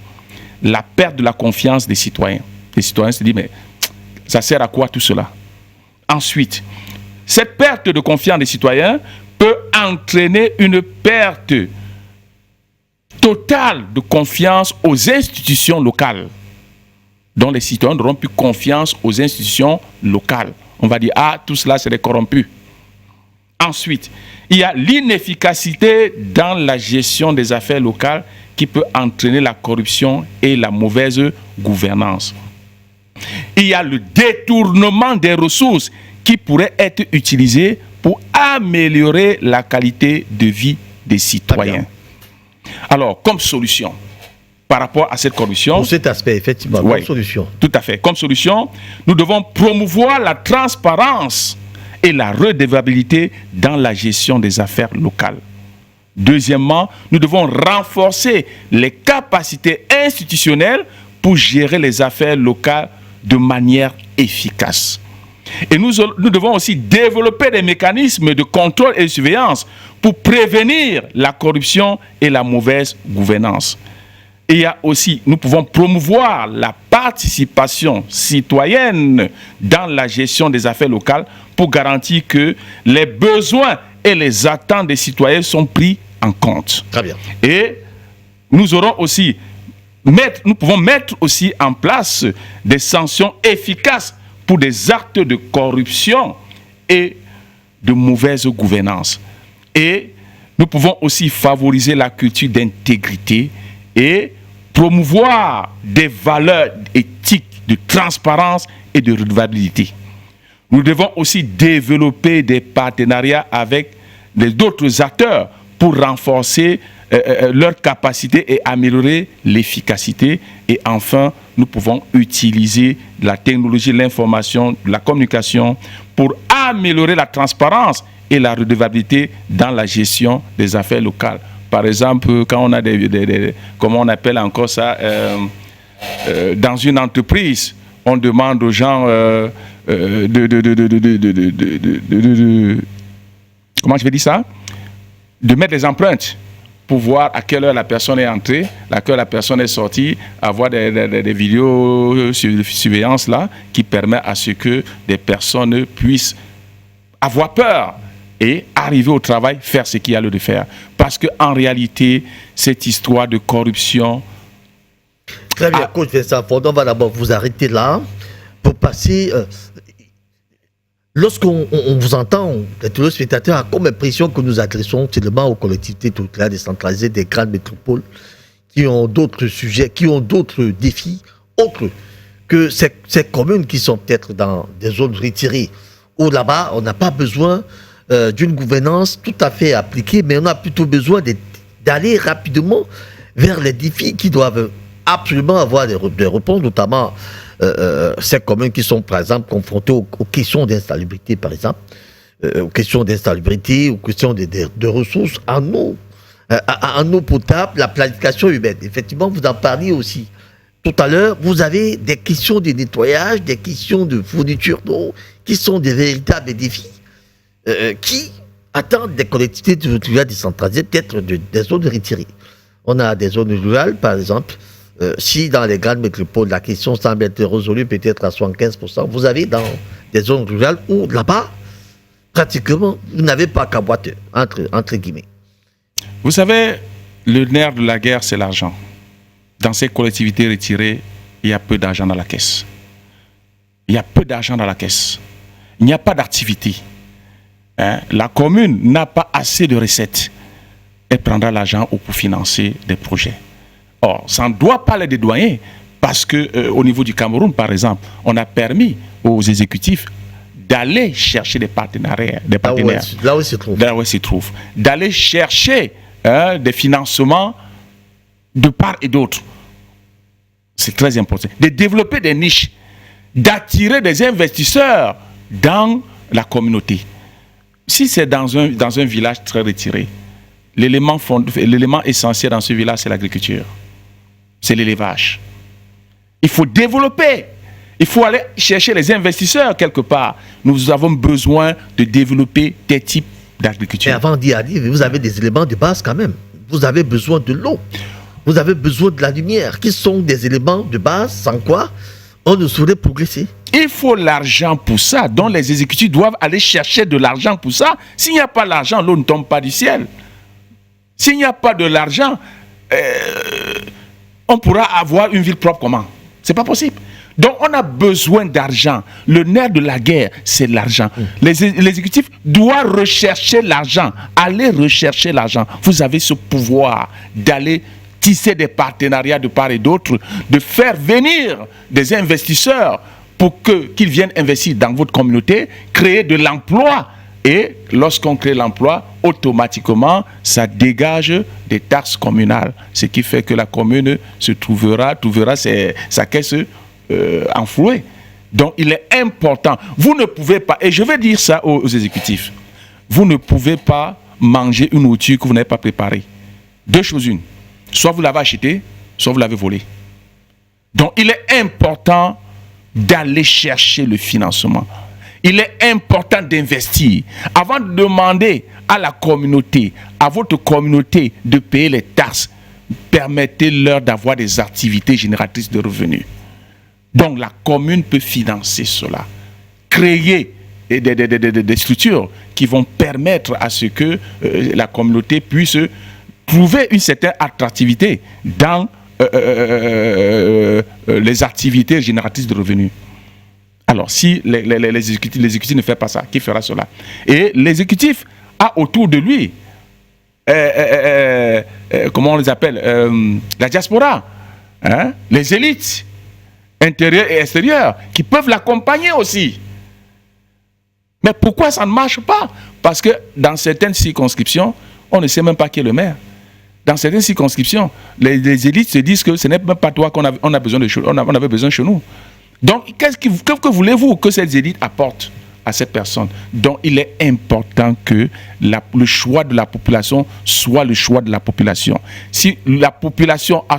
La perte de la confiance des citoyens. Les citoyens se disent, mais ça sert à quoi tout cela? Ensuite, cette perte de confiance des citoyens peut entraîner une perte totale de confiance aux institutions locales. Donc les citoyens n'auront plus confiance aux institutions locales. On va dire, ah, tout cela, c'est des corrompus. Ensuite, il y a l'inefficacité dans la gestion des affaires locales qui peut entraîner la corruption et la mauvaise gouvernance. Il y a le détournement des ressources qui pourraient être utilisées pour améliorer la qualité de vie des citoyens. Alors, comme solution, par rapport à cette corruption... Pour cet aspect, effectivement, oui, comme solution. Tout à fait. Comme solution, nous devons promouvoir la transparence et la redevabilité dans la gestion des affaires locales. Deuxièmement, nous devons renforcer les capacités institutionnelles pour gérer les affaires locales de manière efficace. Et nous devons aussi développer des mécanismes de contrôle et de surveillance pour prévenir la corruption et la mauvaise gouvernance. Et il y a aussi, nous pouvons promouvoir la participation citoyenne dans la gestion des affaires locales pour garantir que les besoins et les attentes des citoyens sont pris en compte. Très bien. Et nous pouvons mettre aussi en place des sanctions efficaces pour des actes de corruption et de mauvaise gouvernance. Et nous pouvons aussi favoriser la culture d'intégrité et promouvoir des valeurs éthiques de transparence et de redevabilité. Nous devons aussi développer des partenariats avec d'autres acteurs pour renforcer leur capacité et améliorer l'efficacité. Et enfin, nous pouvons utiliser la technologie, l'information, la communication pour améliorer la transparence et la redevabilité dans la gestion des affaires locales. Par exemple, quand on a comment on appelle encore ça, dans une entreprise, on demande aux gens comment je vais dire ça? De mettre des empreintes pour voir à quelle heure la personne est entrée, à quelle heure la personne est sortie, avoir des vidéos surveillance là qui permet à ce que des personnes puissent avoir peur et arriver au travail, faire ce qu'il y a lieu de faire. Parce qu'en réalité, cette histoire de corruption... Très bien, coach Vincent Fondon, on va d'abord vous arrêter là pour passer... Lorsqu'on vous entend, les téléspectateurs, a comme impression que nous adressons seulement aux collectivités territoriales décentralisées des grandes métropoles qui ont d'autres sujets, qui ont d'autres défis, autres que ces communes qui sont peut-être dans des zones retirées. Où là-bas, on n'a pas besoin d'une gouvernance tout à fait appliquée, mais on a plutôt besoin d'aller rapidement vers les défis qui doivent absolument avoir des réponses, notamment ces communes qui sont, par exemple, confrontées aux questions d'insalubrité, par exemple, aux questions d'insalubrité, aux questions de ressources en eau potable, la planification humaine. Effectivement, vous en parliez aussi. Tout à l'heure, vous avez des questions de nettoyage, des questions de fourniture d'eau, qui sont des véritables défis qui attendent des collectivités territoriales décentralisées, peut-être des zones retirées. On a des zones rurales, par exemple, Si dans les grandes métropoles, la question semble être résolue peut-être à 75%, vous avez dans des zones rurales où là-bas, pratiquement, vous n'avez pas qu'à boiter, entre guillemets. Vous savez, le nerf de la guerre, c'est l'argent. Dans ces collectivités retirées, il y a peu d'argent dans la caisse. Il y a peu d'argent dans la caisse. Il n'y a pas d'activité. La commune n'a pas assez de recettes. Elle prendra l'argent pour financer des projets. Or, ça ne doit pas les dédouaner parce qu'au niveau du Cameroun, par exemple, on a permis aux exécutifs d'aller chercher des partenaires. Là où ils se trouvent. Là où ils se trouvent. D'aller chercher des financements de part et d'autre. C'est très important. De développer des niches, d'attirer des investisseurs dans la communauté. Si c'est dans un village très retiré, l'élément essentiel dans ce village, c'est l'agriculture. C'est l'élevage. Il faut développer. Il faut aller chercher les investisseurs quelque part. Nous avons besoin de développer des types d'agriculture. Et avant d'y aller, vous avez des éléments de base quand même. Vous avez besoin de l'eau. Vous avez besoin de la lumière, qui sont des éléments de base, sans quoi on ne saurait progresser. Il faut l'argent pour ça. Donc les exécutifs doivent aller chercher de l'argent pour ça. S'il n'y a pas l'argent, l'eau ne tombe pas du ciel. S'il n'y a pas de l'argent, on pourra avoir une ville propre comment? C'est pas possible. Donc on a besoin d'argent. Le nerf de la guerre, c'est l'argent. L'exécutif doit rechercher l'argent. Aller rechercher l'argent. Vous avez ce pouvoir d'aller tisser des partenariats de part et d'autre, de faire venir des investisseurs pour qu'ils viennent investir dans votre communauté, créer de l'emploi. Et lorsqu'on crée l'emploi, automatiquement, ça dégage des taxes communales. Ce qui fait que la commune trouvera sa caisse enflouée. Donc, il est important. Vous ne pouvez pas, et je vais dire ça aux exécutifs, vous ne pouvez pas manger une nourriture que vous n'avez pas préparée. Deux choses une. Soit vous l'avez achetée, soit vous l'avez volée. Donc, il est important d'aller chercher le financement. Il est important d'investir. Avant de demander à la communauté, à votre communauté de payer les taxes, permettez-leur d'avoir des activités génératrices de revenus. Donc la commune peut financer cela. Créer des structures qui vont permettre à ce que la communauté puisse trouver une certaine attractivité dans les activités génératrices de revenus. Alors, si l'exécutif ne fait pas ça, qui fera cela? Et l'exécutif a autour de lui, comment on les appelle, la diaspora, les élites intérieures et extérieures, qui peuvent l'accompagner aussi. Mais pourquoi ça ne marche pas? Parce que dans certaines circonscriptions, on ne sait même pas qui est le maire. Dans certaines circonscriptions, les élites se disent que ce n'est même pas toi qu'on a besoin on avait besoin chez nous. Donc, que voulez-vous que ces élites apportent à cette personne? Donc, il est important que le choix de la population soit le choix de la population. Si la population a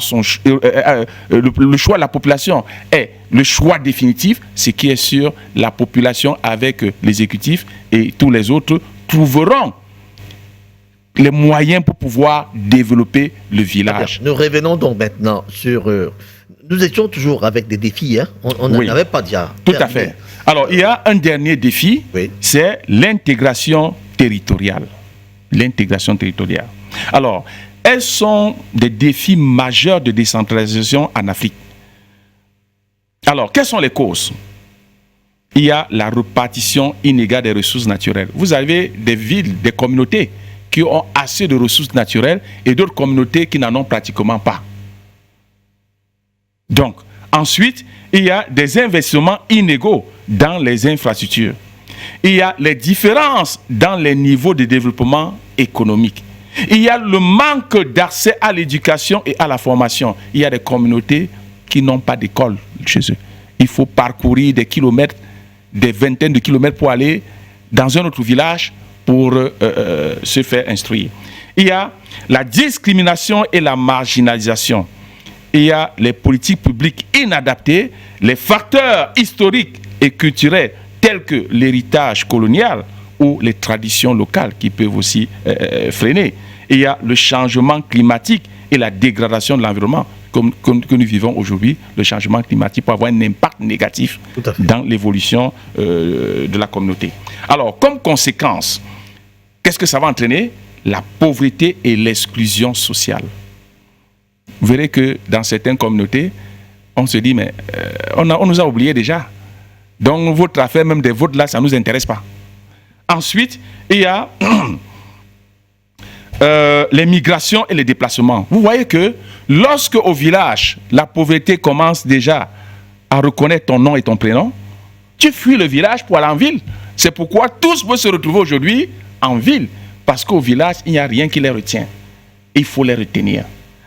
le choix de la population est le choix définitif, ce qui est sûr, la population avec l'exécutif et tous les autres trouveront les moyens pour pouvoir développer le village. Nous revenons donc maintenant sur... nous étions toujours avec des défis, hein? On n'en avait pas déjà. Tout à fait. Alors, il y a un dernier défi, c'est l'intégration territoriale. L'intégration territoriale. Alors, elles sont des défis majeurs de décentralisation en Afrique. Alors, quelles sont les causes? Il y a la répartition inégale des ressources naturelles. Vous avez des villes, des communautés qui ont assez de ressources naturelles et d'autres communautés qui n'en ont pratiquement pas. Donc, ensuite, il y a des investissements inégaux dans les infrastructures. Il y a les différences dans les niveaux de développement économique. Il y a le manque d'accès à l'éducation et à la formation. Il y a des communautés qui n'ont pas d'école chez eux. Il faut parcourir des kilomètres, des vingtaines de kilomètres pour aller dans un autre village pour se faire instruire. Il y a la discrimination et la marginalisation. Il y a les politiques publiques inadaptées, les facteurs historiques et culturels tels que l'héritage colonial ou les traditions locales qui peuvent aussi freiner. Il y a le changement climatique et la dégradation de l'environnement que nous vivons aujourd'hui, le changement climatique peut avoir un impact négatif dans l'évolution de la communauté. Alors, comme conséquence, qu'est-ce que ça va entraîner? La pauvreté et l'exclusion sociale. Vous verrez que dans certaines communautés, on se dit, mais on nous a oubliés déjà. Donc, votre affaire, même des votes là, ça ne nous intéresse pas. Ensuite, il y a les migrations et les déplacements. Vous voyez que lorsque au village, la pauvreté commence déjà à reconnaître ton nom et ton prénom, tu fuis le village pour aller en ville. C'est pourquoi tous peuvent se retrouver aujourd'hui en ville. Parce qu'au village, il n'y a rien qui les retient. Il faut les retenir.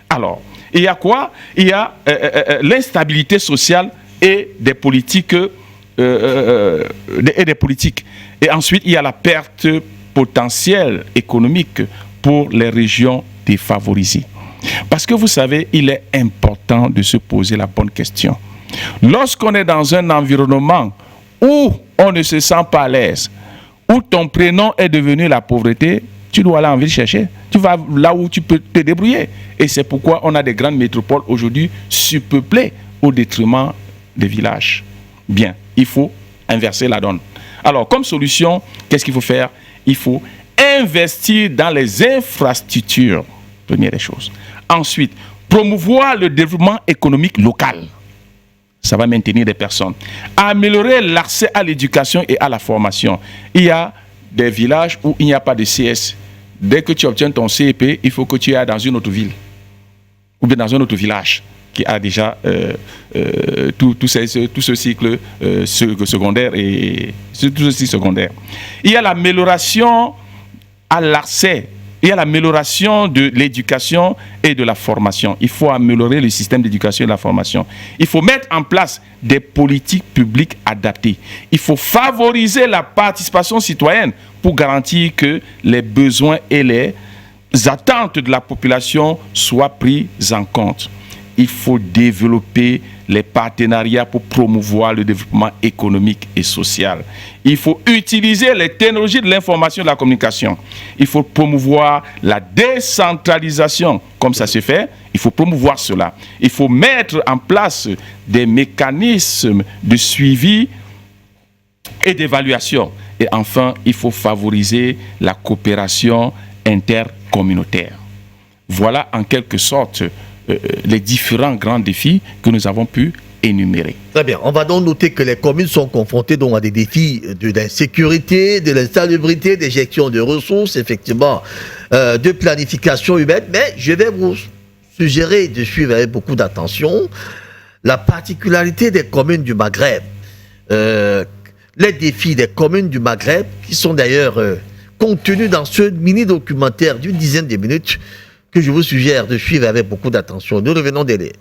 Alors, il y a quoi? Il y a l'instabilité sociale et des politiques. Et ensuite, il y a la perte potentielle économique pour les régions défavorisées. Parce que vous savez, il est important de se poser la bonne question. Lorsqu'on est dans un environnement où on ne se sent pas à l'aise, où ton prénom est devenu la pauvreté, tu dois aller en ville chercher. Tu vas là où tu peux te débrouiller. Et c'est pourquoi on a des grandes métropoles aujourd'hui surpeuplées au détriment des villages. Bien, il faut inverser la donne. Alors, comme solution, qu'est-ce qu'il faut faire? Il faut investir dans les infrastructures, première des choses. Ensuite, promouvoir le développement économique local. Ça va maintenir des personnes. Améliorer l'accès à l'éducation et à la formation. Il y a des villages où il n'y a pas de CS. Dès que tu obtiens ton CEP, il faut que tu ailles dans une autre ville ou bien dans un autre village qui a déjà tout ce cycle secondaire et tout ce cycle secondaire. Il y a l'amélioration à l'accès. Il y a l'amélioration de l'éducation et de la formation. Il faut améliorer le système d'éducation et de la formation. Il faut mettre en place des politiques publiques adaptées. Il faut favoriser la participation citoyenne pour garantir que les besoins et les attentes de la population soient pris en compte. Il faut développer les partenariats pour promouvoir le développement économique et social. Il faut utiliser les technologies de l'information et de la communication. Il faut promouvoir la décentralisation, comme ça se fait. Il faut promouvoir cela. Il faut mettre en place des mécanismes de suivi et d'évaluation. Et enfin, il faut favoriser la coopération intercommunautaire. Voilà en quelque sorte les différents grands défis que nous avons pu énumérer. Très bien. On va donc noter que les communes sont confrontées donc à des défis d'insécurité, de l'insalubrité, de gestion de ressources, effectivement, de planification humaine. Mais je vais vous suggérer de suivre avec beaucoup d'attention la particularité des communes du Maghreb. Les défis des communes du Maghreb, qui sont d'ailleurs contenus dans ce mini-documentaire d'une dizaine de minutes que je vous suggère de suivre avec beaucoup d'attention. Nous revenons délai.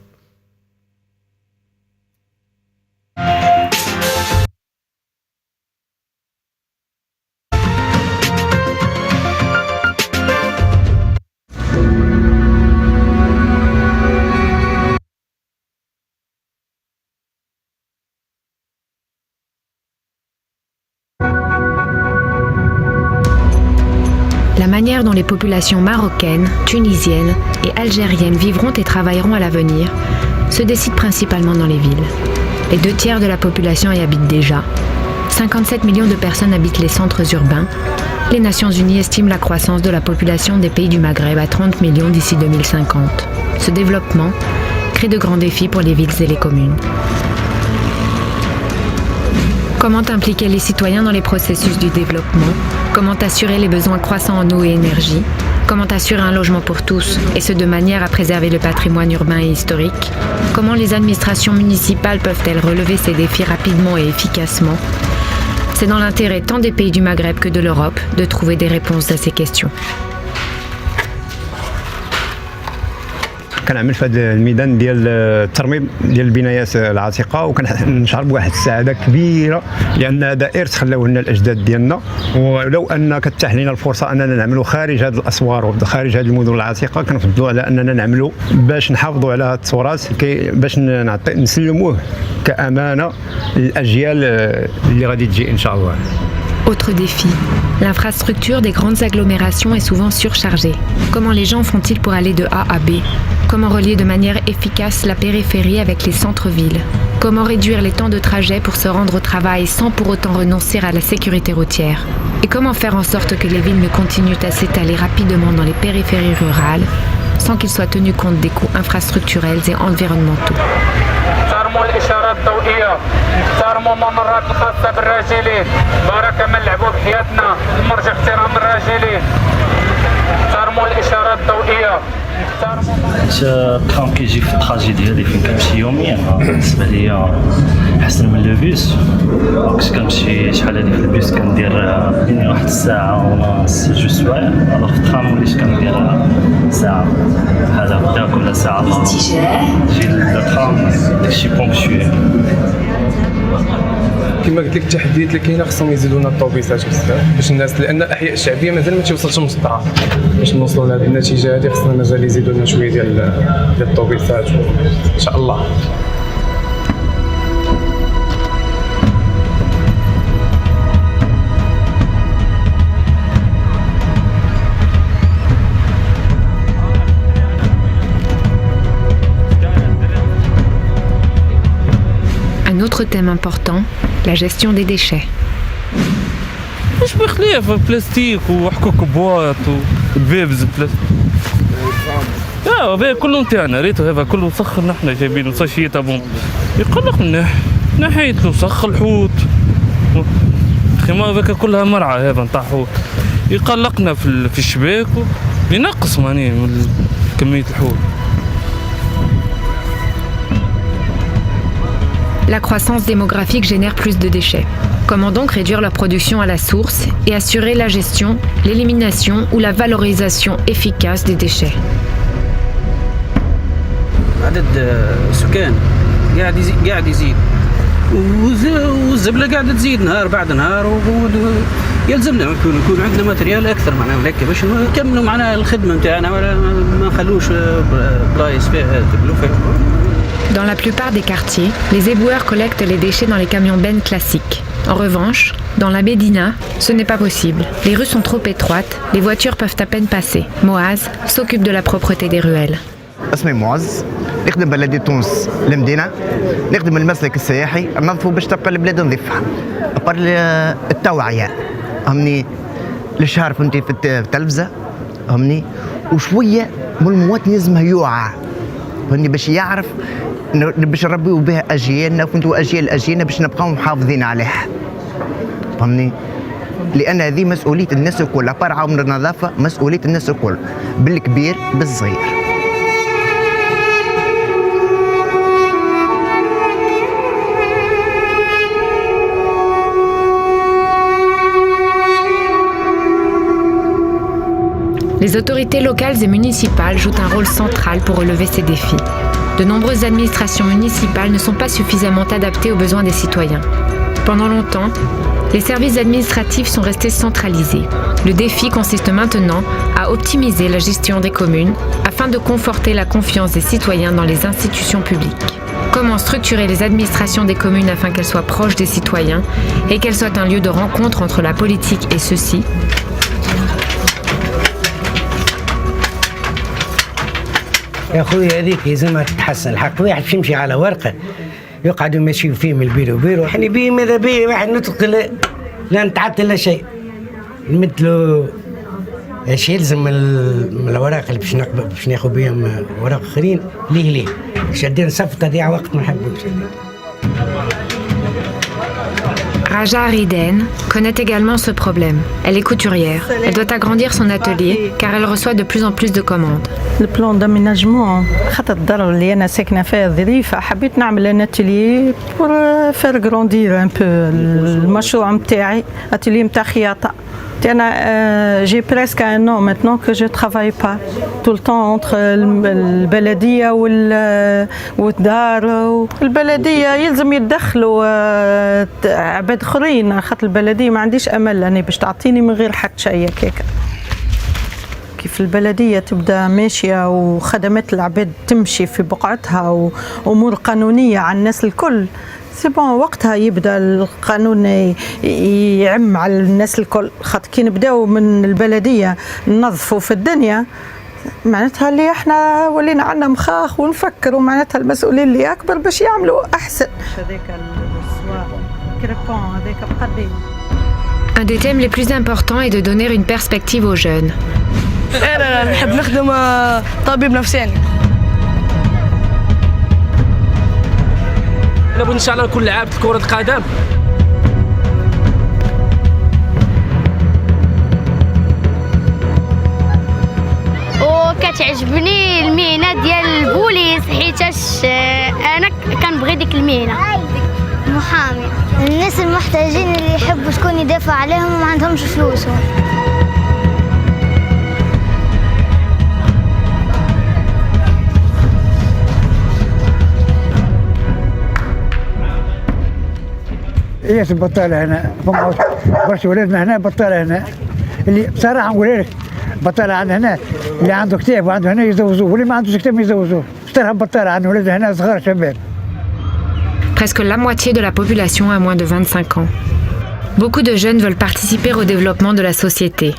La manière dont les populations marocaines, tunisiennes et algériennes vivront et travailleront à l'avenir se décide principalement dans les villes. Les 2/3 de la population y habitent déjà. 57 millions de personnes habitent les centres urbains. Les Nations Unies estiment la croissance de la population des pays du Maghreb à 30 millions d'ici 2050. Ce développement crée de grands défis pour les villes et les communes. Comment impliquer les citoyens dans les processus du développement? Comment assurer les besoins croissants en eau et énergie? Comment assurer un logement pour tous, et ce de manière à préserver le patrimoine urbain et historique? Comment les administrations municipales peuvent-elles relever ces défis rapidement et efficacement? C'est dans l'intérêt tant des pays du Maghreb que de l'Europe de trouver des réponses à ces questions. كنعمل في هذا الميدان ديال الترميم ديال البنايات العتيقه وكنشعر بواحد السعاده كبيره لان هذا ارث خلاوه لنا الاجداد ديالنا ولو ان كتاح لنا الفرصه اننا نعملوا خارج هذه الاسوار وخارج هذه المدن العتيقه كنفضلوا على اننا نعملوا باش نحافظوا على هذا التراث باش نسلموه كامانه للاجيال اللي غادي تجي ان شاء الله. Autre défi, l'infrastructure des grandes agglomérations est souvent surchargée. Comment les gens font-ils pour aller de A à B? Comment relier de manière efficace la périphérie avec les centres-villes? Comment réduire les temps de trajet pour se rendre au travail sans pour autant renoncer à la sécurité routière? Et comment faire en sorte que les villes ne continuent à s'étaler rapidement dans les périphéries rurales sans qu'ils soient tenus compte des coûts infrastructurels et environnementaux? احترموا الاشارات الضوئيه، احترموا الممرات الخاصه بالراجلين، بركه ما نلعبوا بحياتنا، نرجع احترام الراجلين، احترموا الاشارات الضوئيه. الترام كيجي في التراجي ديالي فين كنمشي يوميا بالنسبه ليا احسن من لو بيس. كنت كنمشي شحال هادي في البيس كندير يعني واحد الساعه ونص جوج سوايع، الوغ في الترام وليت كندير ساعه هذا بدا كل ساعه تجي الترام داكشي بونكتويل. كما قلت لك التحديات اللي كاينه خصهم يزيدوا لنا الطوبيسات بزاف باش الناس، لان الاحياء الشعبيه مازال ما توصلش للمسطره. باش نوصلوا لهذه النتيجه هذه خصنا مازال يزيدوا لنا شويه ديال الطوبيسات ان شاء الله. Un autre thème important, la gestion des déchets. مش بخلاف بلاستيك وحكوك بواط وبيبز بلاستيك. هذا كله نتاعنا، ريتو هذا كله مسخر، نحنا جايبين صاشية بوم يقلق من ناحية مسخ الحوت. اخي ما هذاك كلها مرعى هذا نتاع حوت يقلقنا في الشباك ينقص معناه من كمية الحوت. La croissance démographique génère plus de déchets. Comment donc réduire leur production à la source et assurer la gestion, l'élimination ou la valorisation efficace des déchets? عدد السكان قاعد يزيد والزبله قاعده تزيد نهار بعد نهار، يلزمنا يكون عندنا ماتريال اكثر معناها هكا باش نكملوا معناها الخدمه نتاعنا، ولا ما نخلوش بلايص فيها تبلو فيها. Dans la plupart des quartiers, les éboueurs collectent les déchets dans les camions bennes classiques. En revanche, dans la Médina, ce n'est pas possible. Les rues sont trop étroites, les voitures peuvent à peine passer. Moaz s'occupe de la propreté des ruelles. اسمي معز، نخدم بلدية تونس المدينة، نخدم المسلك السياحي، ننظفوا باش تبقى البلاد نظيفة. أبار التوعية، همني الشهر فهمتي في التلفزة، همني وشوية من المواطن لازم يوعى، فهمني باش يعرف باش نربيو بها أجيالنا وكنتوا أجيالنا باش نبقاو محافظين عليها. فهمني؟ لأن هذه مسؤولية الناس الكل، أبار عامل النظافة مسؤولية الناس الكل، بالكبير بالصغير. Les autorités locales et municipales jouent un rôle central pour relever ces défis. De nombreuses administrations municipales ne sont pas suffisamment adaptées aux besoins des citoyens. Pendant longtemps, les services administratifs sont restés centralisés. Le défi consiste maintenant à optimiser la gestion des communes afin de conforter la confiance des citoyens dans les institutions publiques. Comment structurer les administrations des communes afin qu'elles soient proches des citoyens et qu'elles soient un lieu de rencontre entre la politique et ceux-ci? يا خويا هذيك لازمها تتحسن. الحق واحد باش يمشي على ورقه يقعدوا يمشيو فيه من البيرو بيرو، يعني بيه ماذا بيه واحد نطق لا نتعطل لا شيء. مثلو ايش يلزم من الأوراق اللي باش ناخذ بهم أوراق آخرين ليه شادين صفقة تضيع وقت ما نحبوش. Raja Ariden connaît également ce problème. Elle est couturière. Elle doit agrandir son atelier car elle reçoit de plus en plus de commandes. البلان داميناجمون خاطر الدار اللي انا ساكنه فيها ظريفه، حبيت نعمل ان اتيليي بور فير غروندير ان بو المشروع نتاعي، اتيليي نتاع خياطه. انا جي بريسك ان نو ماتنون كو جو ترافاي با طول طون اونتر البلديه والدار. البلديه يلزم يتدخلوا عباد اخرين، خاطر البلديه ما عنديش امل اني باش تعطيني من غير حتى شيء هكاك. كيف البلدية تبدأ ماشية وخدمات العباد تمشي في بقعتها وأمور قانونية على الناس الكل، سيبون وقتها يبدا القانون يعم على الناس الكل. خاطر كي نبداو من البلدية ننظفوا في الدنيا معناتها اللي احنا ولينا عندنا مخاخ ونفكروا معناتها المسؤولين اللي أكبر باش يعملوا أحسن. هذاك السوا كريبون هذاك بقدي. Un des thèmes les plus importants est de donner une perspective aux jeunes. أنا نحب نخدم طبيب نفساني. نبغي إن شاء الله نكون لاعب كرة قدم. وكتعجبني المهنة ديال البوليس حيتاش أنا كنبغي ديك المهنة. محامي، الناس المحتاجين اللي يحبوا شكون يدافع عليهم وما عندهمش فلوسهم. هي البطالة هنا برشا ولادنا هنا بطالة هنا اللي بصراحة نقول لك بطالة عندنا هنا اللي عنده كتاب وعنده هنا يزوجوه واللي ما عندوش كتاب ما يزوجوه. بصراحة بطالة عندنا ولادنا هنا صغار شباب. Presque la moitié de la population a moins de 25 ans. Beaucoup de jeunes veulent participer au développement de la société.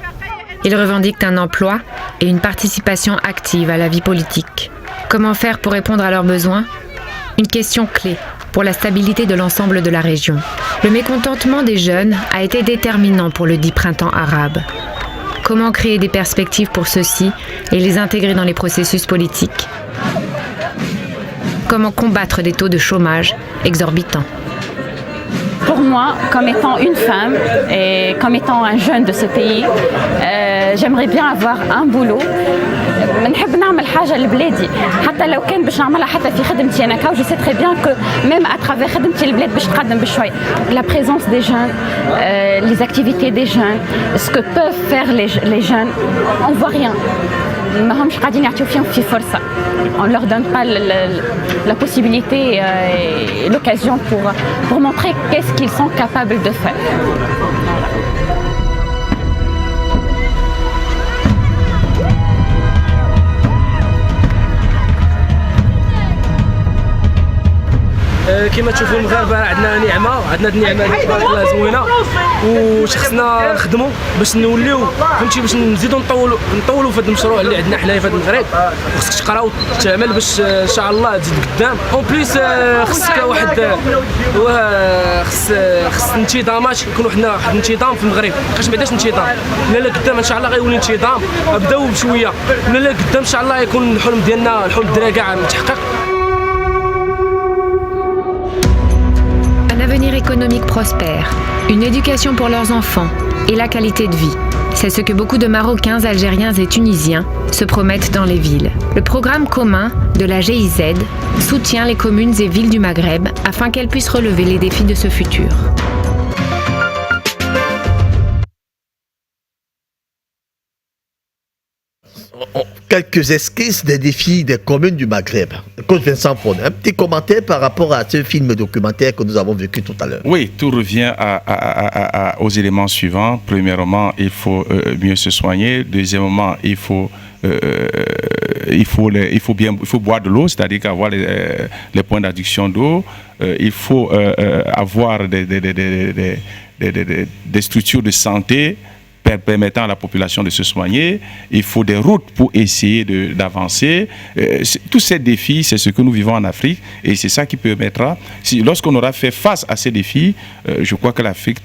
Ils revendiquent un emploi et une participation active à la vie politique. Comment faire pour répondre à leurs besoins? Une question clé pour la stabilité de l'ensemble de la région. Le mécontentement des jeunes a été déterminant pour le dit printemps arabe. Comment créer des perspectives pour ceux-ci et les intégrer dans les processus politiques? Comment combattre des taux de chômage exorbitants? Pour moi, comme étant une femme et comme étant un jeune de ce pays, j'aimerais bien avoir un boulot. نحب نعمل حاجة لبلادي حتى لو كان باش نعملها حتى في خدمتي أنا كاو. Je sais très bien que même à travers خدمتي البلاد باش تقدم بشوي. La présence des jeunes, les activités des jeunes, ce que peuvent faire les jeunes, on voit rien. ما همش قاعدين يعطيو فيهم في فرصة. On leur donne pas la possibilité et l'occasion pour montrer qu'est-ce qu'ils sont capables de faire. كما تشوفوا المغاربه عندنا نعمه، عندنا النعمه اللي تبارك الله زوينه واش خصنا نخدموا باش نوليو فهمتي باش نزيدوا نطولوا في هذا المشروع اللي عندنا حنايا في هذا المغرب. خصك تقرا وتعمل باش ان شاء الله تزيد قدام. اون بليس خصك واحد خص انتظامات، يكون عندنا واحد الانتظام في المغرب. باش ما عندناش انتظام لا قدام ان شاء الله غيولي انتظام. بداو بشويه لا قدام ان شاء الله يكون الحلم ديالنا الحلم الدراري كاع متحقق. Un avenir économique prospère, une éducation pour leurs enfants et la qualité de vie. C'est ce que beaucoup de Marocains, Algériens et Tunisiens se promettent dans les villes. Le programme commun de la GIZ soutient les communes et villes du Maghreb afin qu'elles puissent relever les défis de ce futur. Quelques esquisses des défis des communes du Maghreb. Coach Vincent Pone, un petit commentaire par rapport à ce film documentaire que nous avons vécu tout à l'heure. Oui, tout revient aux éléments suivants. Premièrement, il faut mieux se soigner. Deuxièmement, il faut boire de l'eau, c'est-à-dire qu'avoir les points d'adduction d'eau. Il faut avoir des structures de santé permettant à la population de se soigner. Il faut des routes pour essayer d'avancer. Tous ces défis, c'est ce que nous vivons en Afrique et c'est ça qui permettra, lorsqu'on aura fait face à ces défis, je crois que l'Afrique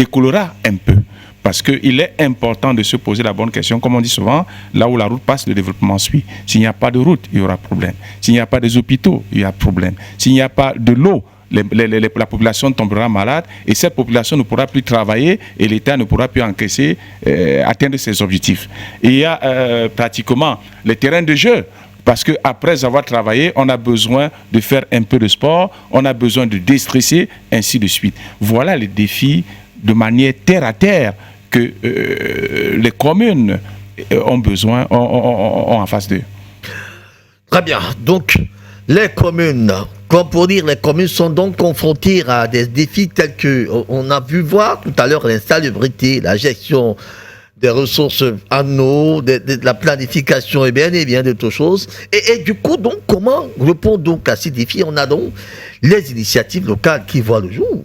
décollera un peu. Parce qu'il est important de se poser la bonne question. Comme on dit souvent, là où la route passe, le développement suit. S'il n'y a pas de route, il y aura problème. S'il n'y a pas des hôpitaux, il y a problème. S'il n'y a pas de l'eau, la population tombera malade et cette population ne pourra plus travailler et l'État ne pourra plus encaisser, atteindre ses objectifs. Et il y a pratiquement les terrains de jeu. Parce qu'après avoir travaillé, on a besoin de faire un peu de sport, on a besoin de déstresser, ainsi de suite. Voilà les défis de manière terre à terre que les communes ont besoin, ont en face d'eux. Très bien. Donc, les communes, comme pour dire, les communes sont donc confrontées à des défis tels que on a vu voir tout à l'heure l'insalubrité, la gestion des ressources en eau, de la planification et bien d'autres choses. Et du coup, donc, comment répondre donc à ces défis? On a donc les initiatives locales qui voient le jour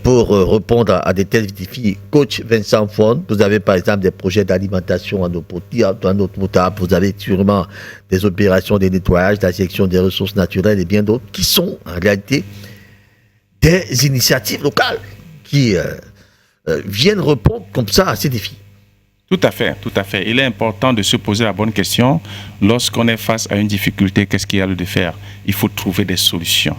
pour répondre à de tels défis. Coach Vincent Fon, vous avez par exemple des projets d'alimentation en eau potable, vous avez sûrement des opérations de nettoyage, de la gestion des ressources naturelles et bien d'autres qui sont en réalité des initiatives locales qui viennent répondre comme ça à ces défis. Tout à fait, tout à fait. Il est important de se poser la bonne question. Lorsqu'on est face à une difficulté, qu'est-ce qu'il y a lieu de faire? Il faut trouver des solutions.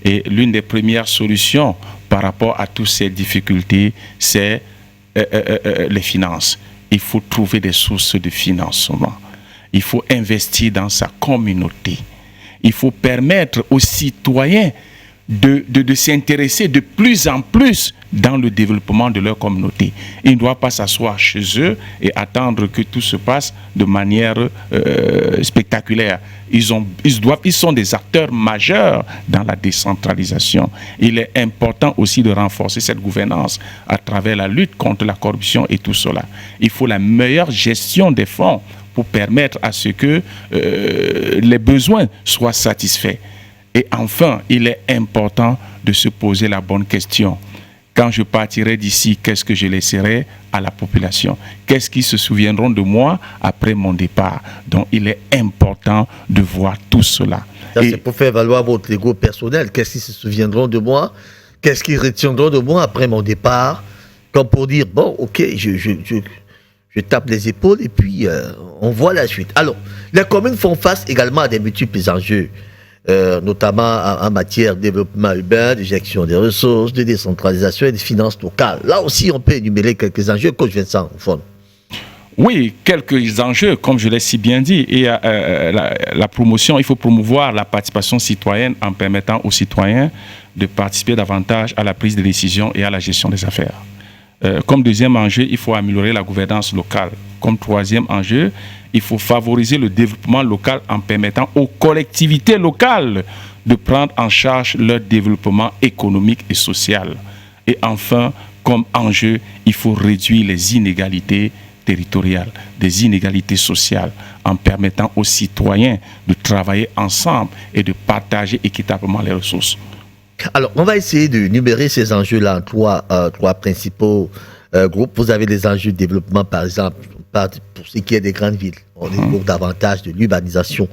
Et l'une des premières solutions par rapport à toutes ces difficultés, c'est les finances. Il faut trouver des sources de financement. Il faut investir dans sa communauté. Il faut permettre aux citoyens de s'intéresser de plus en plus dans le développement de leur communauté. Ils ne doivent pas s'asseoir chez eux et attendre que tout se passe de manière spectaculaire. Ils sont des acteurs majeurs dans la décentralisation. Il est important aussi de renforcer cette gouvernance à travers la lutte contre la corruption et tout cela. Il faut la meilleure gestion des fonds pour permettre à ce que les besoins soient satisfaits. Et enfin, il est important de se poser la bonne question. Quand je partirai d'ici, qu'est-ce que je laisserai à la population? Qu'est-ce qu'ils se souviendront de moi après mon départ? Donc, il est important de voir tout cela. Ça, c'est pour faire valoir votre ego personnel. Qu'est-ce qu'ils se souviendront de moi? Qu'est-ce qu'ils retiendront de moi après mon départ? Comme pour dire, bon, ok, je tape les épaules et puis on voit la suite. Alors, les communes font face également à des multiples enjeux. Notamment en matière de développement urbain, de gestion des ressources, de décentralisation et de finances locales. Là aussi, on peut énumérer quelques enjeux, Coach Vincent, au fond. Oui, quelques enjeux, comme je l'ai si bien dit. Et la promotion, il faut promouvoir la participation citoyenne en permettant aux citoyens de participer davantage à la prise de décision et à la gestion des affaires. Comme deuxième enjeu, il faut améliorer la gouvernance locale. Comme troisième enjeu, il faut favoriser le développement local en permettant aux collectivités locales de prendre en charge leur développement économique et social. Et enfin, comme enjeu, il faut réduire les inégalités territoriales, des inégalités sociales, en permettant aux citoyens de travailler ensemble et de partager équitablement les ressources. Alors, on va essayer de numérer ces enjeux-là en trois principaux groupes. Vous avez les enjeux de développement, par exemple, pour ce qui est des grandes villes. On est davantage de l'urbanisation,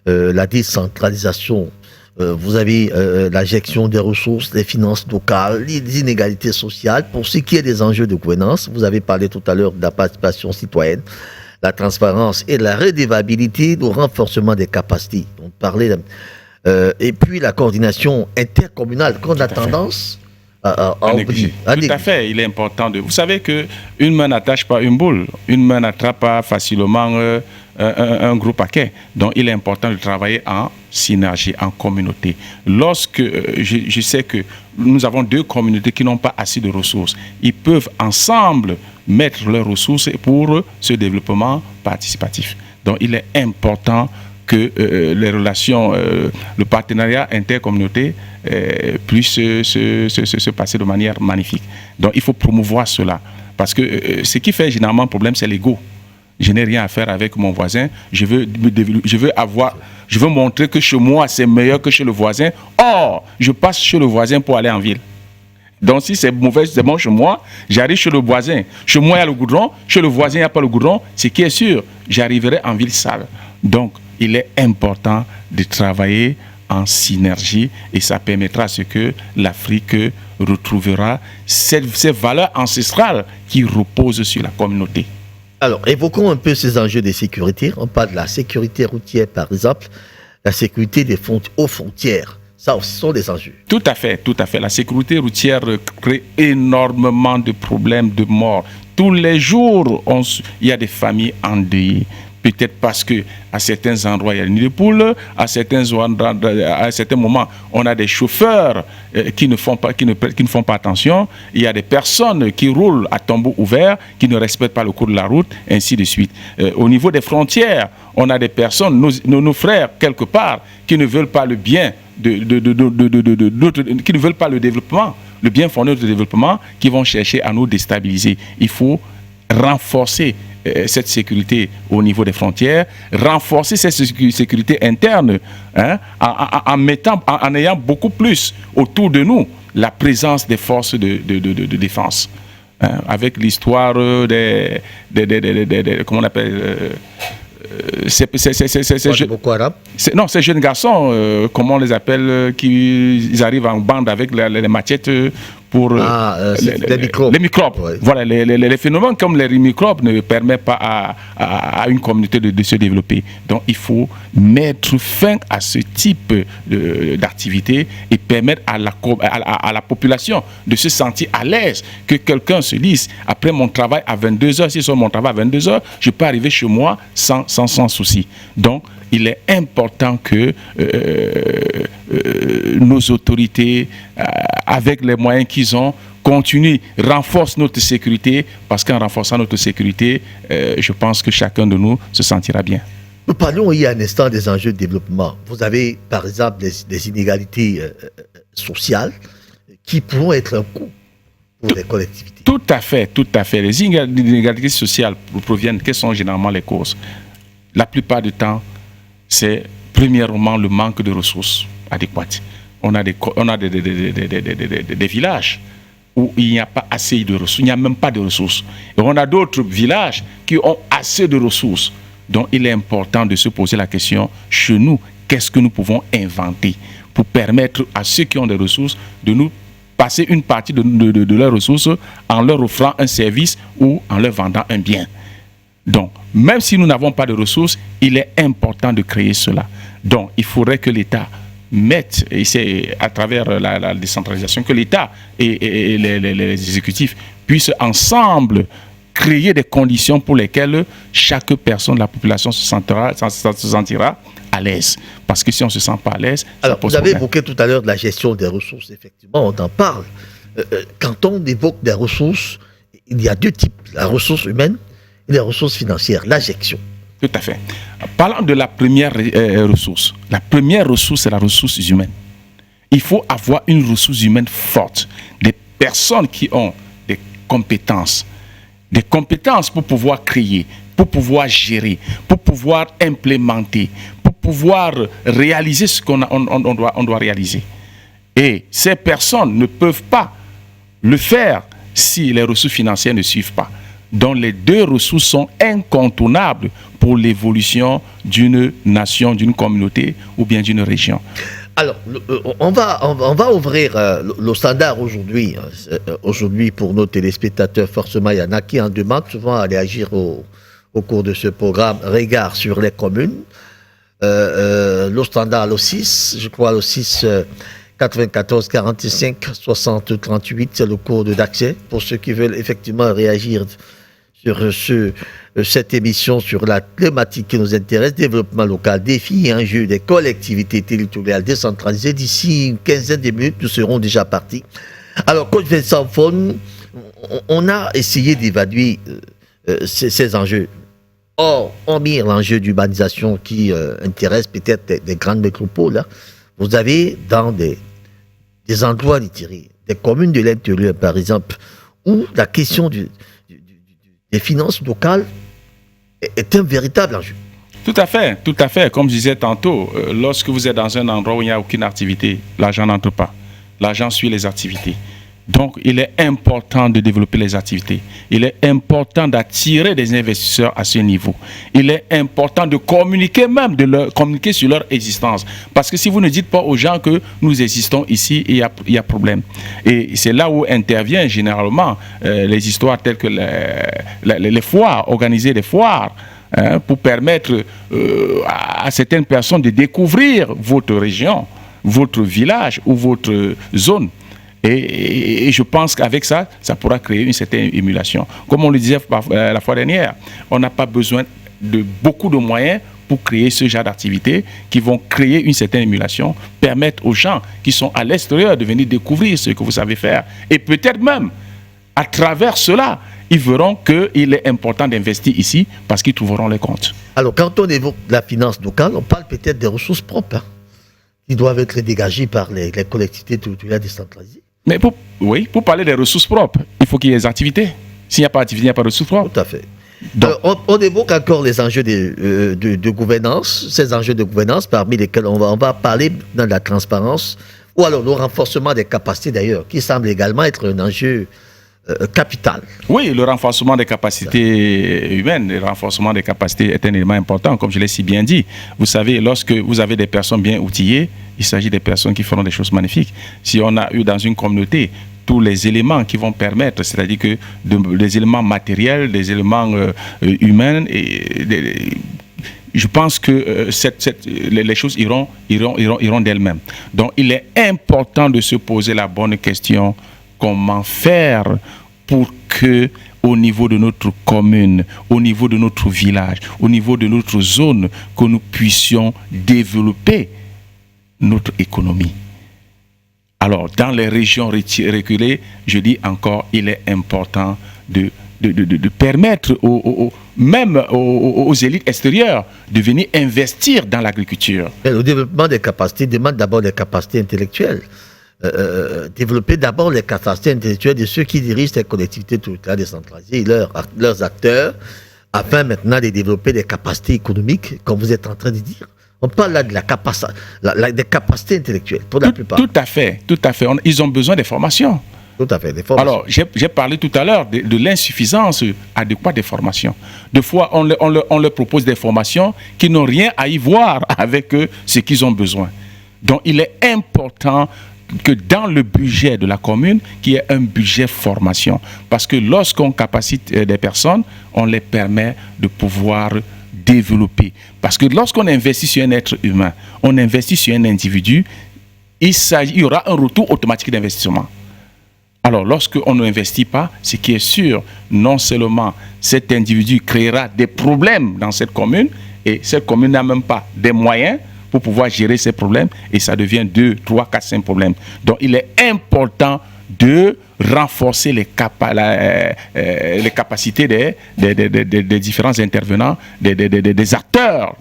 la décentralisation. Vous avez la gestion des ressources, les finances locales, les inégalités sociales. Pour ce qui est des enjeux de gouvernance, vous avez parlé tout à l'heure de la participation citoyenne, la transparence et la redevabilité, le renforcement des capacités. On parlait et puis la coordination intercommunale qu'on a tendance à oublier. Tout à fait, il est important de... Vous savez qu'une main n'attache pas une boule, une main n'attrape pas facilement un gros paquet. Donc il est important de travailler en synergie, en communauté. Lorsque je sais que nous avons deux communautés qui n'ont pas assez de ressources, ils peuvent ensemble mettre leurs ressources pour ce développement participatif. Donc il est important que les relations, le partenariat intercommunauté puisse se passer de manière magnifique. Donc il faut promouvoir cela. Parce que ce qui fait généralement problème, c'est l'ego. Je n'ai rien à faire avec mon voisin. Je veux montrer que chez moi, c'est meilleur que chez le voisin. Or, je passe chez le voisin pour aller en ville. Donc si c'est mauvais, c'est bon chez moi, j'arrive chez le voisin. Chez moi, il y a le goudron. Chez le voisin, il n'y a pas le goudron. Ce qui est sûr, j'arriverai en ville sale. Donc, il est important de travailler en synergie et ça permettra à ce que l'Afrique retrouvera ces valeurs ancestrales qui reposent sur la communauté. Alors, évoquons un peu ces enjeux de sécurité. On parle de la sécurité routière, par exemple, la sécurité aux frontières. Ça aussi sont des enjeux. Tout à fait, tout à fait. La sécurité routière crée énormément de problèmes, de morts. Tous les jours, il y a des familles endeuillées. Peut-être parce qu'à certains endroits, il y a une nid de poule, à certains moments, on a des chauffeurs qui ne font pas attention, il y a des personnes qui roulent à tombeau ouvert, qui ne respectent pas le cours de la route, ainsi de suite. Au niveau des frontières, on a des personnes, nos frères, quelque part, qui ne veulent pas le bien, qui ne veulent pas le développement, le bien fondé de développement, qui vont chercher à nous déstabiliser. Il faut renforcer cette sécurité au niveau des frontières, renforcer cette sécurité interne, hein, en ayant beaucoup plus autour de nous la présence des forces de défense. Hein, avec l'histoire comment on appelle ces jeunes garçons, comment on les appelle, ils arrivent en bande avec les machettes pour les microbes. Ouais. Voilà, les phénomènes comme les microbes ne permettent pas à une communauté de se développer. Donc il faut mettre fin à ce type d'activité et permettre à la population de se sentir à l'aise, que quelqu'un se dise, après mon travail à 22h, si c'est mon travail à 22h, je peux arriver chez moi sans souci. Donc il est important que nos autorités, avec les moyens qu'ils ont, continuent, renforcent notre sécurité, parce qu'en renforçant notre sécurité, je pense que chacun de nous se sentira bien. Nous parlons il y a un instant des enjeux de développement. Vous avez, par exemple, des inégalités sociales qui pourront être un coût pour les collectivités. Tout à fait. Les inégalités sociales proviennent, quelles sont généralement les causes? La plupart du temps, c'est premièrement le manque de ressources adéquates. On a des villages où il n'y a pas assez de ressources, il n'y a même pas de ressources. Et on a d'autres villages qui ont assez de ressources. Donc il est important de se poser la question, chez nous, qu'est-ce que nous pouvons inventer pour permettre à ceux qui ont des ressources de nous passer une partie de leurs ressources en leur offrant un service ou en leur vendant un bien. Donc, même si nous n'avons pas de ressources, il est important de créer cela. Donc, il faudrait que l'État mette, et c'est à travers la décentralisation, que l'État et les exécutifs puissent ensemble créer des conditions pour lesquelles chaque personne de la population se sentira à l'aise. Parce que si on ne se sent pas à l'aise, alors, vous avez évoqué tout à l'heure de la gestion des ressources. Effectivement, on en parle. Quand on évoque des ressources, il y a deux types. La ressource humaine, les ressources financières, l'injection. Tout à fait. Parlons de la première ressource. La première ressource, c'est la ressource humaine. Il faut avoir une ressource humaine forte. Des personnes qui ont des compétences pour pouvoir créer, pour pouvoir gérer, pour pouvoir implémenter, pour pouvoir réaliser ce qu'on doit réaliser. Et ces personnes ne peuvent pas le faire si les ressources financières ne suivent pas. Donc les deux ressources sont incontournables pour l'évolution d'une nation, d'une communauté ou bien d'une région. Alors, on va ouvrir le standard aujourd'hui. Aujourd'hui, pour nos téléspectateurs, forcément, il y en a qui en demandent souvent à réagir au cours de ce programme. Regard sur les communes. Le standard, le 6, je crois, le 6... 94 45 60 38, c'est le code d'accès pour ceux qui veulent effectivement réagir sur cette émission sur la thématique qui nous intéresse, développement local, défis et enjeux des collectivités territoriales décentralisées. D'ici une quinzaine de minutes, nous serons déjà partis. Alors, coach Vincent Fon, on a essayé d'évaluer ces enjeux. Or, hormis l'enjeu d'urbanisation qui intéresse peut-être des grandes métropoles, hein, vous avez dans des endroits retirés, des communes de l'intérieur par exemple, où la question des finances locales est un véritable enjeu. Tout à fait. Comme je disais tantôt, lorsque vous êtes dans un endroit où il n'y a aucune activité, l'argent n'entre pas. L'argent suit les activités. Donc, il est important de développer les activités. Il est important d'attirer des investisseurs à ce niveau. Il est important de communiquer communiquer sur leur existence. Parce que si vous ne dites pas aux gens que nous existons ici, il y a problème. Et c'est là où interviennent généralement les histoires telles que les foires, organiser des foires, hein, pour permettre à certaines personnes de découvrir votre région, votre village ou votre zone. Et je pense qu'avec ça, ça pourra créer une certaine émulation. Comme on le disait la fois dernière, on n'a pas besoin de beaucoup de moyens pour créer ce genre d'activités qui vont créer une certaine émulation, permettre aux gens qui sont à l'extérieur de venir découvrir ce que vous savez faire. Et peut-être même, à travers cela, ils verront qu'il est important d'investir ici parce qu'ils trouveront les comptes. Alors, quand on évoque la finance locale, on parle peut-être des ressources propres, hein, qui doivent être dégagées par les collectivités territoriales décentralisées. Mais pour parler des ressources propres, il faut qu'il y ait des activités. S'il n'y a pas d'activité, il n'y a pas de ressources propres. Tout à fait. Donc, on évoque encore les enjeux de gouvernance, ces enjeux de gouvernance parmi lesquels on va parler dans la transparence, ou alors le renforcement des capacités d'ailleurs, qui semble également être un enjeu capital. Oui, le renforcement des capacités humaines, le renforcement des capacités est un élément important, comme je l'ai si bien dit. Vous savez, lorsque vous avez des personnes bien outillées, il s'agit des personnes qui feront des choses magnifiques. Si on a eu dans une communauté tous les éléments qui vont permettre, c'est-à-dire que des éléments matériels, des éléments humains, je pense que les choses iront d'elles-mêmes. Donc, il est important de se poser la bonne question: comment faire pour que, au niveau de notre commune, au niveau de notre village, au niveau de notre zone, que nous puissions développer notre économie. Alors, dans les régions reculées, je dis encore, il est important de permettre même aux élites extérieures de venir investir dans l'agriculture. Le développement des capacités demande d'abord des capacités intellectuelles. Développer d'abord les capacités intellectuelles de ceux qui dirigent ces collectivités territoriales décentralisées, leurs acteurs, afin maintenant de développer des capacités économiques, comme vous êtes en train de dire. On parle là de des capacités intellectuelles, pour la plupart. Tout à fait. Ils ont besoin des formations. Tout à fait, des formations. Alors, j'ai parlé tout à l'heure de l'insuffisance adéquate des formations. Des fois, on leur propose des formations qui n'ont rien à y voir avec ce qu'ils ont besoin. Donc, il est important que dans le budget de la commune, qu'il y ait un budget formation. Parce que lorsqu'on capacite des personnes, on les permet de pouvoir développer. Parce que lorsqu'on investit sur un être humain, on investit sur un individu, il y aura un retour automatique d'investissement. Alors, lorsqu'on n'investit pas, ce qui est sûr, non seulement cet individu créera des problèmes dans cette commune, et cette commune n'a même pas des moyens pour pouvoir gérer ces problèmes, et ça devient 2, 3, 4, 5 problèmes. Donc, il est important de renforcer les capacités des différents intervenants, des acteurs,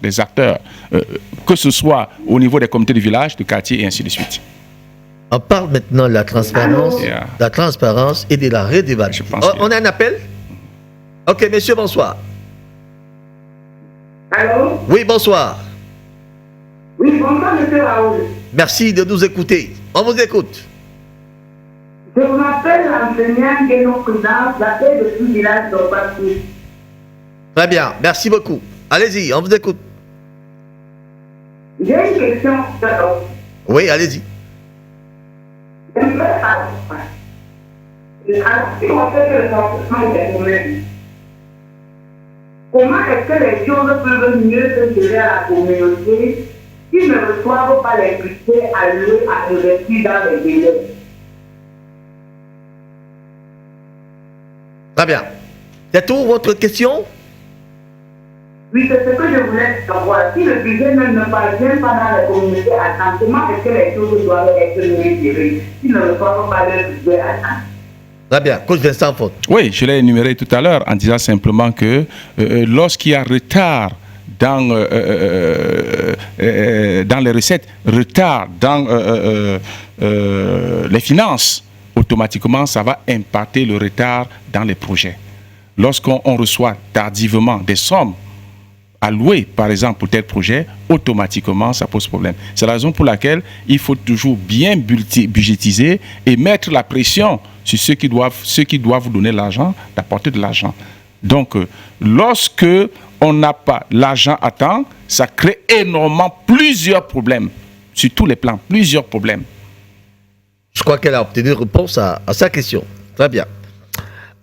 que ce soit au niveau des comités de village, de quartier, et ainsi de suite. On parle maintenant de la transparence, et de la redevabilité. On a un appel? Ok, monsieur, bonsoir. Allô? Oui, bonsoir. Oui, bonsoir, monsieur Raoul. Merci de nous écouter. On vous écoute. Je m'appelle l'enseignant de nos présidents, la paix de tout village d'Opassou. Très bien, merci beaucoup. Allez-y, on vous écoute. J'ai une question. Oui, allez-y. J'aimerais savoir, si on fait le renforcement des communes, comment est-ce que les choses peuvent mieux se gérer à la communauté qui ne reçoivent pas les budgets alloués à investir dans les délais? Très bien. C'est tout votre question? Oui, c'est ce que je voulais savoir. Si le budget même ne parvient pas dans les communautés à temps, comment est-ce que les choses doivent être mieux gérées s'ils ne reçoivent pas le budget à temps? Très bien. Coach Vincent Faute. Oui, je l'ai énuméré tout à l'heure en disant simplement que lorsqu'il y a retard dans les recettes, retard dans les finances, automatiquement, ça va impacter le retard dans les projets. Lorsqu'on reçoit tardivement des sommes allouées, par exemple, pour tel projet, automatiquement, ça pose problème. C'est la raison pour laquelle il faut toujours bien budgétiser et mettre la pression sur ceux qui doivent vous donner l'argent, d'apporter de l'argent. Donc, lorsque on n'a pas l'argent à temps, ça crée énormément plusieurs problèmes, sur tous les plans, plusieurs problèmes. Je crois qu'elle a obtenu une réponse à sa question. Très bien.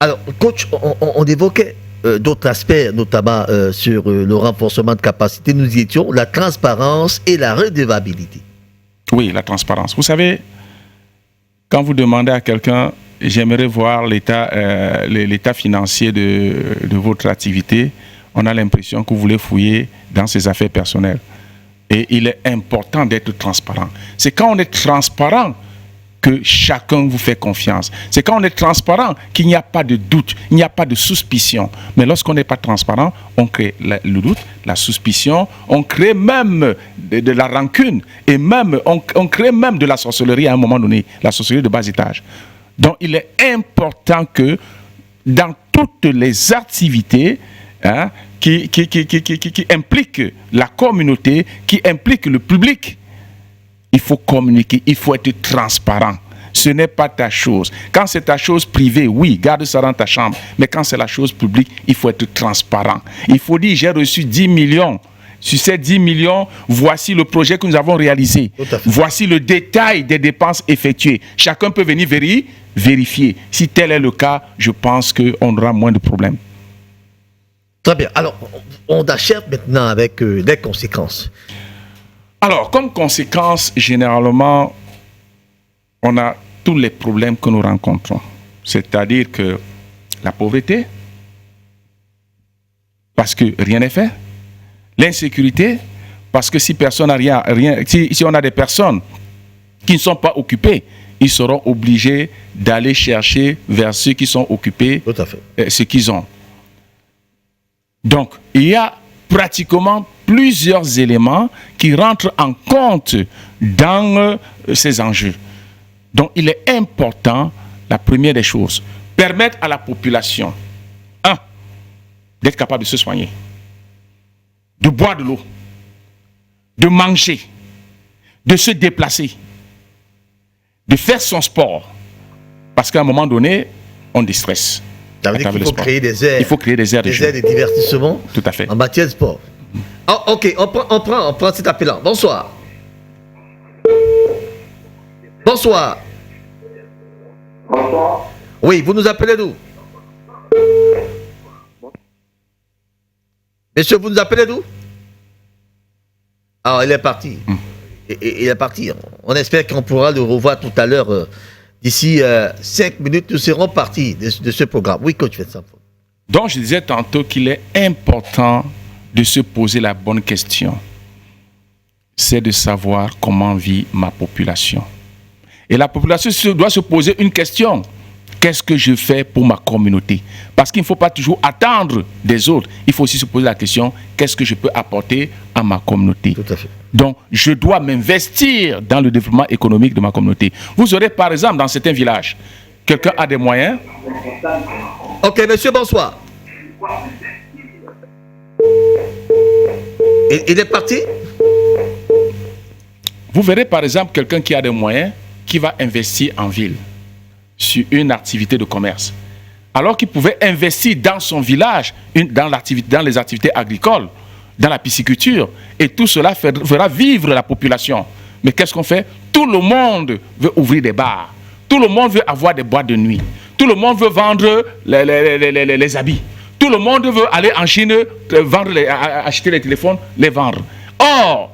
Alors, coach, on évoquait d'autres aspects, notamment sur le renforcement de capacité. Nous y étions, la transparence et la redevabilité. Oui, la transparence. Vous savez, quand vous demandez à quelqu'un, j'aimerais voir l'état financier de votre activité, on a l'impression que vous voulez fouiller dans ses affaires personnelles. Et il est important d'être transparent. C'est quand on est transparent que chacun vous fait confiance. C'est quand on est transparent qu'il n'y a pas de doute, il n'y a pas de suspicion. Mais lorsqu'on n'est pas transparent, on crée le doute, la suspicion, on crée même de la rancune et même on crée même de la sorcellerie à un moment donné, la sorcellerie de bas étage. Donc il est important que dans toutes les activités qui impliquent la communauté, qui impliquent le public. Il faut communiquer, il faut être transparent. Ce n'est pas ta chose. Quand c'est ta chose privée, oui, garde ça dans ta chambre. Mais quand c'est la chose publique, il faut être transparent. Il faut dire, j'ai reçu 10 millions. Sur ces 10 millions, voici le projet que nous avons réalisé. Voici le détail des dépenses effectuées. Chacun peut venir vérifier. Si tel est le cas, je pense qu'on aura moins de problèmes. Très bien. Alors, on achève maintenant avec des conséquences. Alors, comme conséquence, généralement, on a tous les problèmes que nous rencontrons. C'est-à-dire que la pauvreté, parce que rien n'est fait. L'insécurité, parce que si personne n'a rien, si on a des personnes qui ne sont pas occupées, ils seront obligés d'aller chercher vers ceux qui sont occupés ce qu'ils ont. Donc, il y a pratiquement plusieurs éléments qui rentrent en compte dans ces enjeux. Donc, il est important, la première des choses, permettre à la population, d'être capable de se soigner, de boire de l'eau, de manger, de se déplacer, de faire son sport. Parce qu'à un moment donné, on déstresse. Ça veut dire qu'il faut créer des aires. Il faut créer des aires de jeu. Des aires de divertissement. Tout à fait. En matière de sport. Oh, ok, on prend cet appel-là. Bonsoir. Bonsoir. Bonsoir. Oui, vous nous appelez d'où? Monsieur, vous nous appelez d'où? Ah, il est parti. Il est parti. On espère qu'on pourra le revoir tout à l'heure. D'ici 5 minutes, nous serons partis de ce programme. Oui, coach Vincent. Donc, je disais tantôt qu'il est important de se poser la bonne question. C'est de savoir comment vit ma population. Et la population doit se poser une question. Qu'est-ce que je fais pour ma communauté? Parce qu'il ne faut pas toujours attendre des autres. Il faut aussi se poser la question, qu'est-ce que je peux apporter à ma communauté? Tout à fait. Donc, je dois m'investir dans le développement économique de ma communauté. Vous aurez, par exemple, dans certains villages, quelqu'un a des moyens. Ok, monsieur, bonsoir. Il est parti? Vous verrez, par exemple, quelqu'un qui a des moyens, qui va investir en ville sur une activité de commerce, alors qu'il pouvait investir dans son village, dans les activités agricoles, dans la pisciculture, et tout cela fera vivre la population. Mais qu'est-ce qu'on fait? Tout le monde veut ouvrir des bars, tout le monde veut avoir des boîtes de nuit, tout le monde veut vendre les habits, tout le monde veut aller en Chine, acheter les téléphones, les vendre. Or,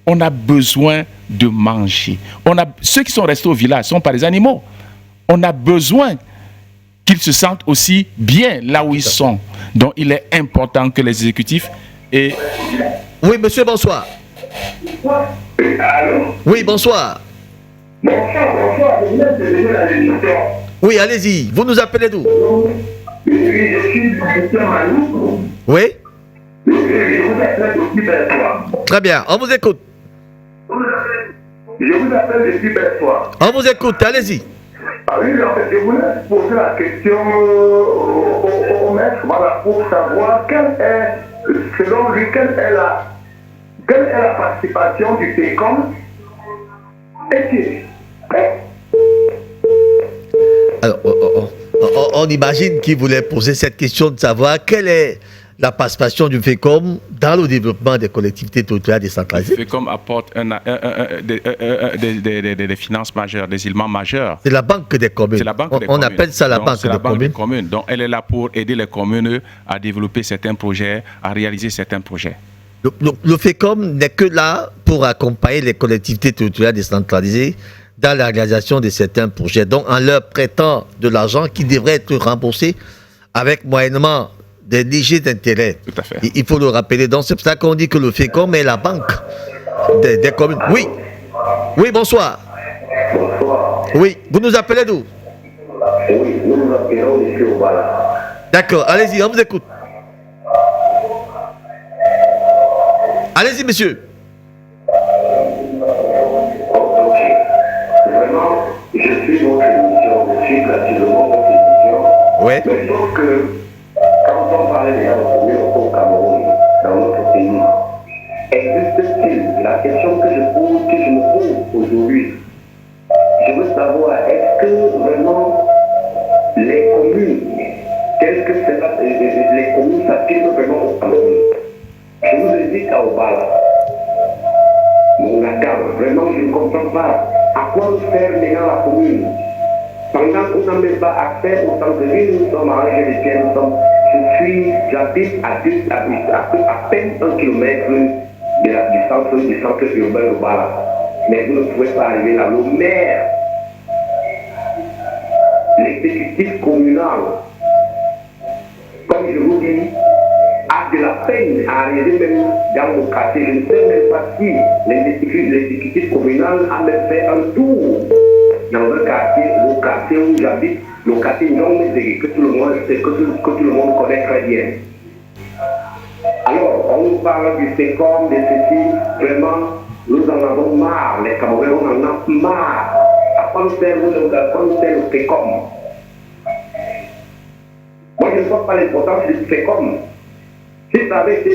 on a besoin de manger. Ceux qui sont restés au village sont pas des animaux. On a besoin qu'ils se sentent aussi bien là où ils sont. Donc, il est important que les exécutifs aient... Oui, monsieur, bonsoir. Oui, bonsoir. Bonsoir, je viens de venir à l'émission. Oui, allez-y. Vous nous appelez d'où? Oui, je suis Christian Malou. Oui? Je vous appelle depuis Bertois. Très bien, on vous écoute. Je vous appelle depuis Bertois. On vous écoute, allez-y. Ah oui, en fait, je voulais poser la question au maître, voilà, pour savoir selon lui, quelle est la participation du TECOM Alors, on imagine qu'il voulait poser cette question de savoir quelle est la participation du FECOM dans le développement des collectivités territoriales décentralisées. Le FECOM apporte des finances majeures, des éléments majeurs. C'est la banque des communes. C'est la banque des on communes. appelle ça la banque des communes. Donc, elle est là pour aider les communes à développer certains projets, à réaliser certains projets. Le FECOM n'est que là pour accompagner les collectivités territoriales décentralisées dans la réalisation de certains projets, donc en leur prêtant de l'argent qui devrait être remboursé avec moyennement des légers intérêts. Tout à fait. Il faut le rappeler. Donc c'est pour ça qu'on dit que le FECOM est la banque des communes. Oui. Oui, bonsoir. Bonsoir. Oui, vous nous appelez d'où? Oui, nous nous appelons ici au Bala. D'accord, allez-y, on vous écoute. Allez-y, monsieur. Vraiment, je suis votre émission, je suis gratuitement votre émission. Ouais. Mais sauf que quand on parle des communes au Cameroun, dans notre pays, existe-t-il la question que je me pose aujourd'hui? Je veux savoir, est-ce que vraiment les communes, qu'est-ce que c'est là, les communes s'appliquent vraiment au Cameroun? Je vous invite à Obala, mon Dakar, vraiment je ne comprends pas. À quoi nous faire maintenant la commune? Pendant qu'on n'a même pas accès au centre-ville, nous sommes à Angers-les-Pierres, j'habite à peine 1 kilomètre du centre urbain Obala. Mais vous ne pouvez pas arriver là. Le maire, l'exécutif communal, comme je vous dis, a de la peine à arriver même dans mon quartier. Je ne sais même pas si l'exécutif communal a même fait un tour dans le quartier où j'habite, le quartier non que tout le monde connaît très bien. Alors, on nous parle du FECOM, de ceci, vraiment. Nous en avons marre, les Camerounais, on en a marre. À quoi nous sert le FECOM? Moi, je ne vois pas l'importance du FECOM. Si ça avait été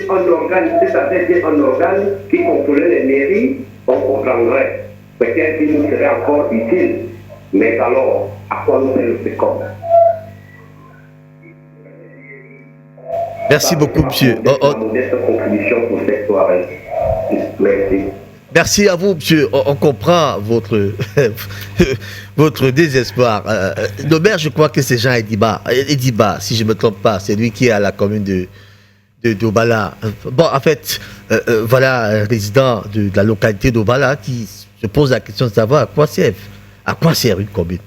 un organe qui contrôlait les mairies, on comprendrait. Peut-être qu'il nous serait encore utile. Mais alors, à quoi nous sert le FECOM? Merci beaucoup, monsieur. Contribution pour cette soirée. Merci. Merci à vous, monsieur. On comprend votre, votre désespoir. Le maire, je crois que c'est Jean Ediba, si je ne me trompe pas. C'est lui qui est à la commune d'Obala. Bon, en fait, voilà un résident de la localité d'Obala qui se pose la question de savoir à quoi sert une commune.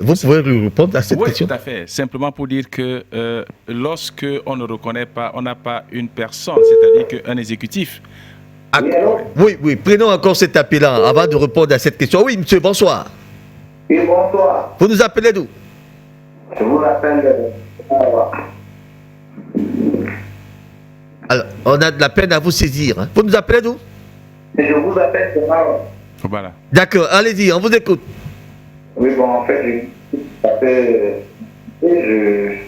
Vous pouvez répondre à cette question? Oui, tout à fait. Simplement pour dire que lorsque on ne reconnaît pas, on n'a pas une personne, c'est-à-dire qu'un exécutif. Oui, prenons encore cet appel-là avant de répondre à cette question. Oui, monsieur, bonsoir. Oui, bonsoir. Vous nous appelez d'où? Je vous appelle de... Alors, on a de la peine à vous saisir. Hein. Vous nous appelez d'où? Je vous appelle de Maroc. Voilà. D'accord, allez-y, on vous écoute. Oui, bon, en fait, je voulais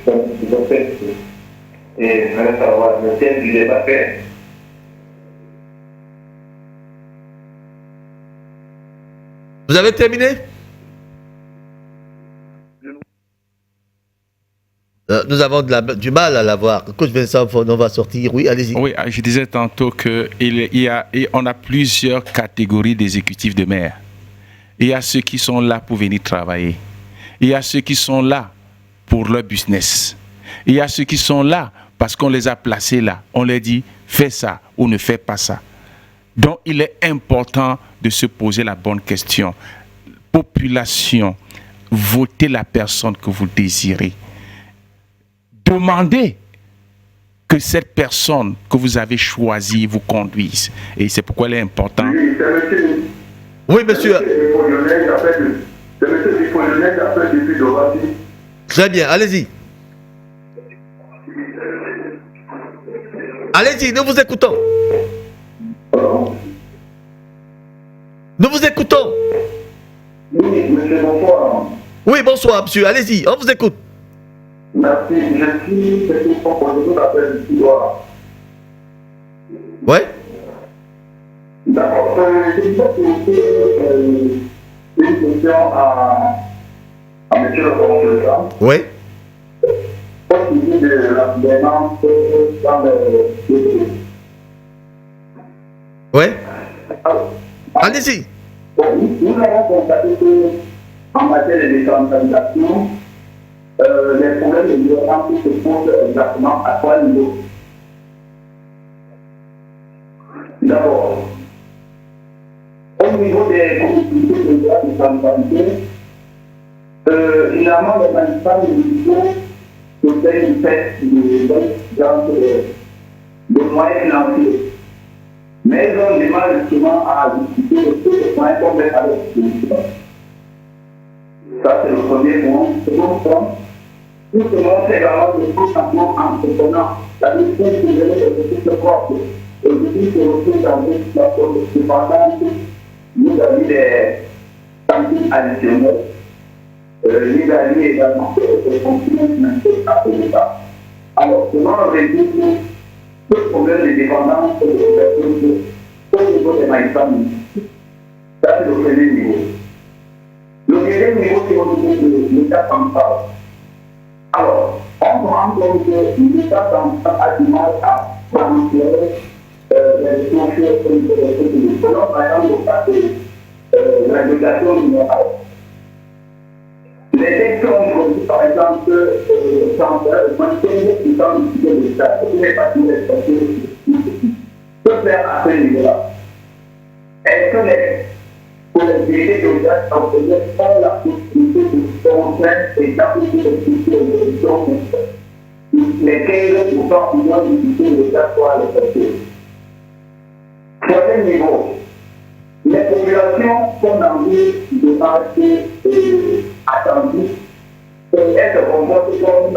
savoir le thème du débat fait. Vous avez terminé? Nous avons du mal à l'avoir. Coach Vincent, on va sortir. Oui, allez-y. Oui, je disais tantôt qu'on a plusieurs catégories d'exécutifs de maires. Il y a ceux qui sont là pour venir travailler. Il y a ceux qui sont là pour leur business. Il y a ceux qui sont là parce qu'on les a placés là. On leur dit, fais ça ou ne fais pas ça. Donc, il est important de se poser la bonne question. Population, votez la personne que vous désirez. Demandez que cette personne que vous avez choisie vous conduise. Et c'est pourquoi il est important. Oui, monsieur. C'est monsieur Dipolonais qui appelle depuis Dovati. Très bien, allez-y. Allez-y, nous vous écoutons. Nous vous écoutons. Oui, monsieur, bonsoir. Oui, bonsoir, monsieur. Allez-y, on vous écoute. Merci. Je suis petit propositeur d'appel du Sud-Ouest. Ouais. D'accord. Je vais une question à monsieur le consultant. Oui. Au sujet de la gouvernance dans le... Oui. Allez-y. Nous avons constaté qu'en matière de décentralisation, les problèmes de gouvernance se posent exactement à trois niveaux. D'abord, au niveau des collectivités de la décentralisation, généralement les magistrats municipaux se fait une fête de moyens financiers. Mais ils ont du mal justement à discuter de tous les moyens qu'on met à leur disposition. Ça, c'est le premier point. Second point, tout ce monde, c'est également de tout simplement entreprenant. C'est-à-dire pour trouver des ressources propres. Aujourd'hui, se retrouve dans une situation de dépendance vis-à-vis des cantines additionnelles. l'Italie également, alors, comment résoudre ce problème de dépendance au niveau des maïsans? Ça, c'est le premier niveau. Le deuxième niveau, c'est au niveau de l'État central. Alors, on se rend compte que l'État central a du mal à transférer les ressources. Selon, par exemple, le cas de l'éducation minérale. Les textes ont produit, par exemple, moins de 15% de l'État. Ce n'est pas tout respecté. Que faire à ce niveau-là? Est-ce que les collectivités de l'État ont la possibilité de contraindre l'État pour les 15% qui ont difficulté de l'État soient respectés? Troisième niveau, les populations sont dans une démarche attendue et elles se comportent comme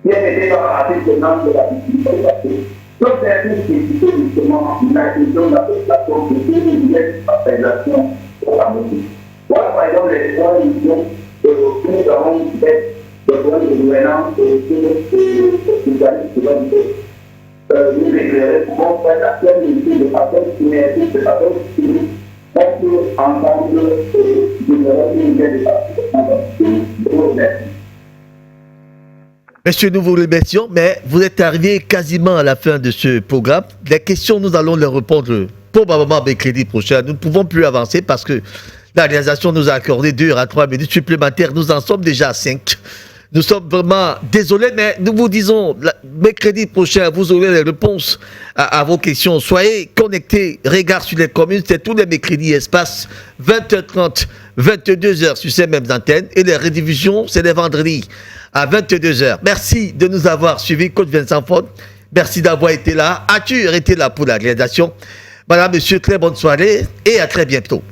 bien été par l'article de la difficulté. Donc, c'est une difficulté justement la question de la population de une organisation pour la musique. Voilà par exemple les trois missions que nous avons faites de gouvernance nous éclairer pour faire la pleine mesure de façon synergique, de façon civile, on peut ensemble générer une idée de façon. Monsieur, nous vous remercions, mais vous êtes arrivé quasiment à la fin de ce programme. Les questions, nous allons les répondre probablement mercredi prochain. Nous ne pouvons plus avancer parce que la réalisation nous a accordé 2 à 3 minutes supplémentaires. Nous en sommes déjà à 5. Nous sommes vraiment désolés, mais nous vous disons, mercredi prochain, vous aurez les réponses à vos questions. Soyez connectés, regard sur les communes, c'est tous les mercredis, espace 20h30, 22h sur ces mêmes antennes. Et les rediffusions, c'est les vendredis à 22h. Merci de nous avoir suivis, Coach Vincent Ford. Merci d'avoir été là. As-tu été là pour la réalisation? Madame, monsieur, très bonne soirée et à très bientôt.